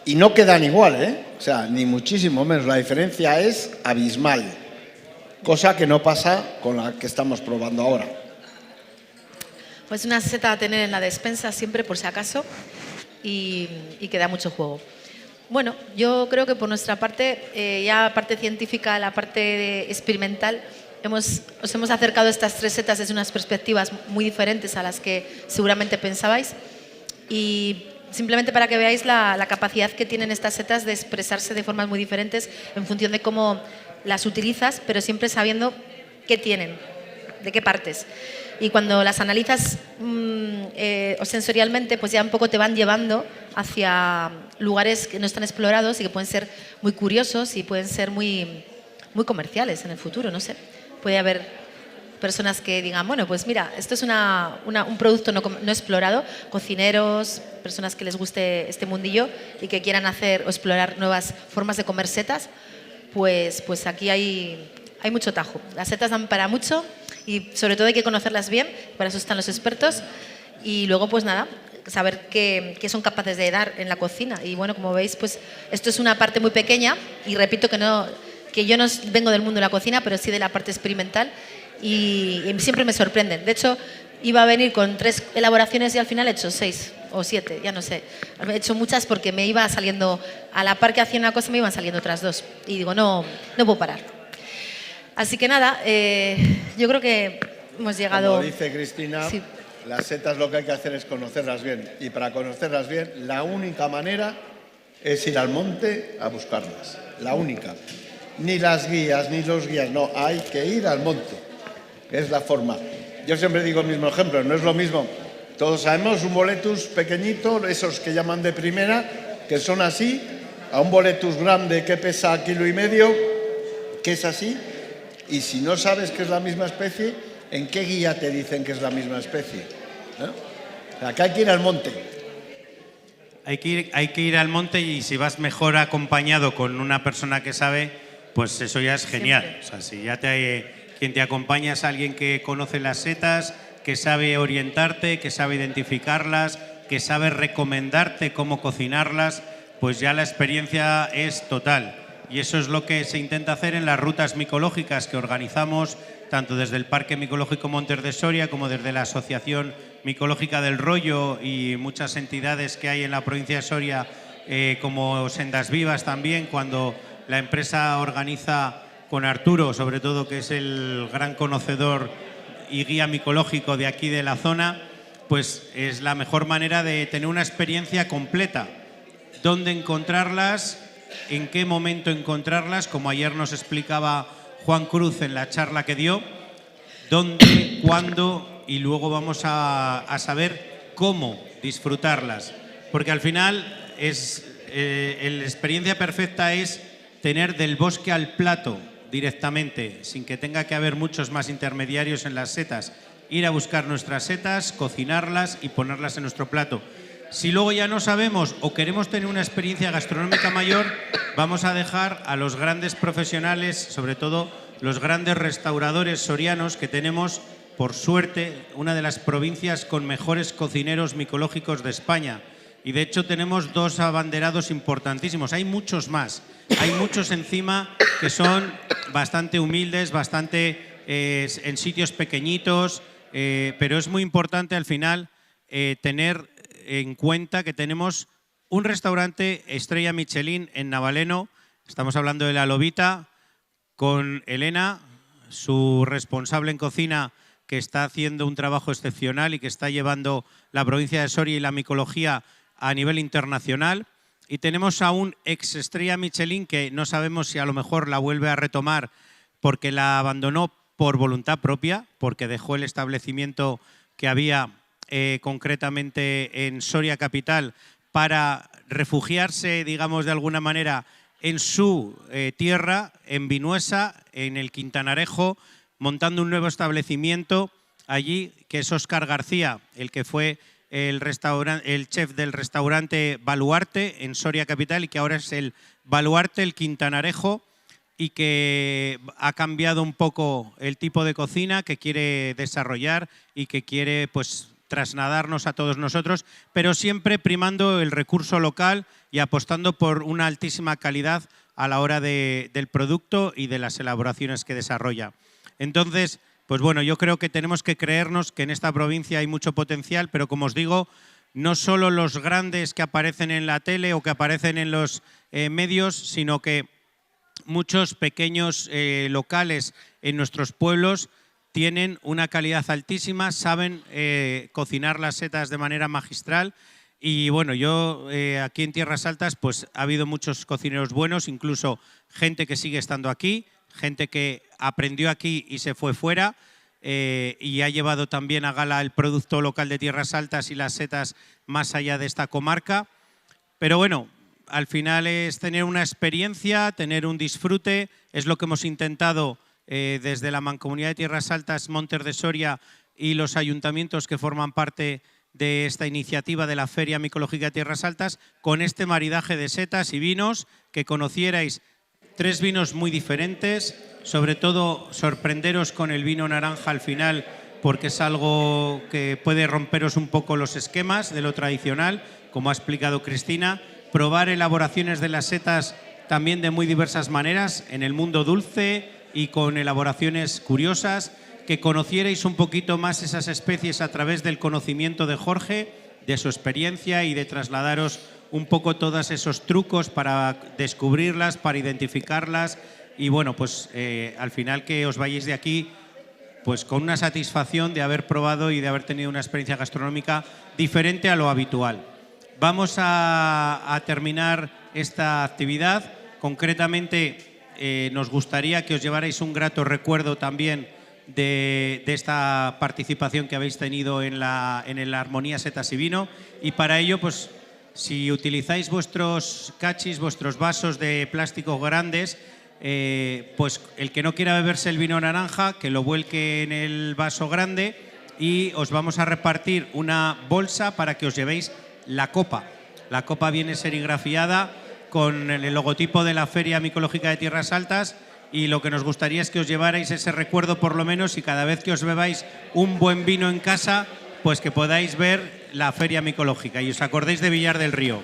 Y no quedan igual, ¿eh? O sea, ni muchísimo menos. La diferencia es abismal. Cosa que no pasa con la que estamos probando ahora. Pues una seta a tener en la despensa siempre, por si acaso. Y que da mucho juego. Bueno, yo creo que por nuestra parte, ya parte científica, la parte experimental, os hemos acercado estas 3 setas desde unas perspectivas muy diferentes a las que seguramente pensabais, y simplemente para que veáis la capacidad que tienen estas setas de expresarse de formas muy diferentes en función de cómo las utilizas, pero siempre sabiendo qué tienen, de qué partes. Y cuando las analizas o sensorialmente, pues ya un poco te van llevando hacia lugares que no están explorados y que pueden ser muy curiosos y pueden ser muy comerciales en el futuro, no sé. Puede haber personas que digan, bueno, pues mira, esto es un producto no explorado, cocineros, personas que les guste este mundillo y que quieran hacer o explorar nuevas formas de comer setas, pues aquí hay mucho tajo. Las setas dan para mucho. Y sobre todo hay que conocerlas bien, para eso están los expertos. Y luego, pues nada, saber qué son capaces de dar en la cocina. Y bueno, como veis, pues esto es una parte muy pequeña. Y repito que yo no vengo del mundo de la cocina, pero sí de la parte experimental. Y siempre me sorprenden. De hecho, iba a venir con 3 elaboraciones y al final he hecho 6 o 7, ya no sé. He hecho muchas porque me iba saliendo, a la par que hacía una cosa, me iban saliendo otras 2. Y digo, no puedo parar. Así que nada, yo creo que hemos llegado... Como dice Cristina, sí. Las setas lo que hay que hacer es conocerlas bien. Y para conocerlas bien, la única manera es ir al monte a buscarlas. La única. Ni las guías, ni los guías, no. Hay que ir al monte. Es la forma. Yo siempre digo el mismo ejemplo, no es lo mismo. Todos sabemos un boletus pequeñito, esos que llaman de primera, que son así, a un boletus grande que pesa 1,5 kilos, que es así. Y si no sabes que es la misma especie, ¿en qué guía te dicen que es la misma especie? Acá hay que ir al monte. Hay que ir al monte, y si vas mejor acompañado con una persona que sabe, pues eso ya es genial. Siempre. O sea, si ya quien te acompaña es alguien que conoce las setas, que sabe orientarte, que sabe identificarlas, que sabe recomendarte cómo cocinarlas, pues ya la experiencia es total. Y eso es lo que se intenta hacer en las rutas micológicas que organizamos tanto desde el Parque Micológico Montes de Soria como desde la Asociación Micológica del Rollo y muchas entidades que hay en la provincia de Soria, como Sendas Vivas también, cuando la empresa organiza con Arturo, sobre todo, que es el gran conocedor y guía micológico de aquí de la zona, pues es la mejor manera de tener una experiencia completa. ¿Dónde encontrarlas? ¿En qué momento encontrarlas? Como ayer nos explicaba Juan Cruz en la charla que dio. ¿Dónde? ¿Cuándo? Y luego vamos a saber cómo disfrutarlas. Porque al final la experiencia perfecta es tener del bosque al plato directamente, sin que tenga que haber muchos más intermediarios en las setas. Ir a buscar nuestras setas, cocinarlas y ponerlas en nuestro plato. Si luego ya no sabemos o queremos tener una experiencia gastronómica mayor, vamos a dejar a los grandes profesionales, sobre todo los grandes restauradores sorianos, que tenemos, por suerte, una de las provincias con mejores cocineros micológicos de España. Y de hecho tenemos 2 abanderados importantísimos. Hay muchos más. Hay muchos encima que son bastante humildes, bastante en sitios pequeñitos, pero es muy importante al final tener en cuenta que tenemos un restaurante estrella Michelin en Navaleno. Estamos hablando de La Lobita, con Elena, su responsable en cocina, que está haciendo un trabajo excepcional y que está llevando la provincia de Soria y la micología a nivel internacional. y tenemos a un ex estrella Michelin que no sabemos si a lo mejor la vuelve a retomar porque la abandonó por voluntad propia, porque dejó el establecimiento que había concretamente en Soria capital para refugiarse, digamos de alguna manera, en su tierra, en Vinuesa, en el Quintanarejo, montando un nuevo establecimiento allí, que es Óscar García, el que fue el chef del restaurante Baluarte en Soria capital y que ahora es el Baluarte, el Quintanarejo, y que ha cambiado un poco el tipo de cocina que quiere desarrollar y que quiere pues trasladarnos a todos nosotros, pero siempre primando el recurso local y apostando por una altísima calidad a la hora del producto y de las elaboraciones que desarrolla. Entonces, pues bueno, yo creo que tenemos que creernos que en esta provincia hay mucho potencial, pero como os digo, no solo los grandes que aparecen en la tele o que aparecen en los medios, sino que muchos pequeños locales en nuestros pueblos tienen una calidad altísima, saben cocinar las setas de manera magistral y bueno, yo aquí en Tierras Altas pues ha habido muchos cocineros buenos, incluso gente que sigue estando aquí, gente que aprendió aquí y se fue fuera y ha llevado también a gala el producto local de Tierras Altas y las setas más allá de esta comarca. Pero bueno, al final es tener una experiencia, tener un disfrute, es lo que hemos intentado desde la Mancomunidad de Tierras Altas, Montes de Soria y los ayuntamientos que forman parte de esta iniciativa de la Feria Micológica de Tierras Altas, con este maridaje de setas y vinos, que conocierais 3 vinos muy diferentes, sobre todo sorprenderos con el vino naranja al final, porque es algo que puede romperos un poco los esquemas de lo tradicional, como ha explicado Cristina, probar elaboraciones de las setas también de muy diversas maneras, en el mundo dulce y con elaboraciones curiosas, que conocierais un poquito más esas especies a través del conocimiento de Jorge, de su experiencia y de trasladaros un poco todos esos trucos para descubrirlas, para identificarlas y bueno, pues al final que os vayáis de aquí pues con una satisfacción de haber probado y de haber tenido una experiencia gastronómica diferente a lo habitual. Vamos a terminar esta actividad. Concretamente, nos gustaría que os llevarais un grato recuerdo también de esta participación que habéis tenido en la Armonía Setas y Vino. Y para ello, pues, si utilizáis vuestros cachis, vuestros vasos de plástico grandes, pues el que no quiera beberse el vino naranja, que lo vuelque en el vaso grande y os vamos a repartir una bolsa para que os llevéis la copa. La copa viene serigrafiada con el logotipo de la Feria Micológica de Tierras Altas y lo que nos gustaría es que os llevarais ese recuerdo por lo menos y cada vez que os bebáis un buen vino en casa, pues que podáis ver la Feria Micológica y os acordéis de Villar del Río.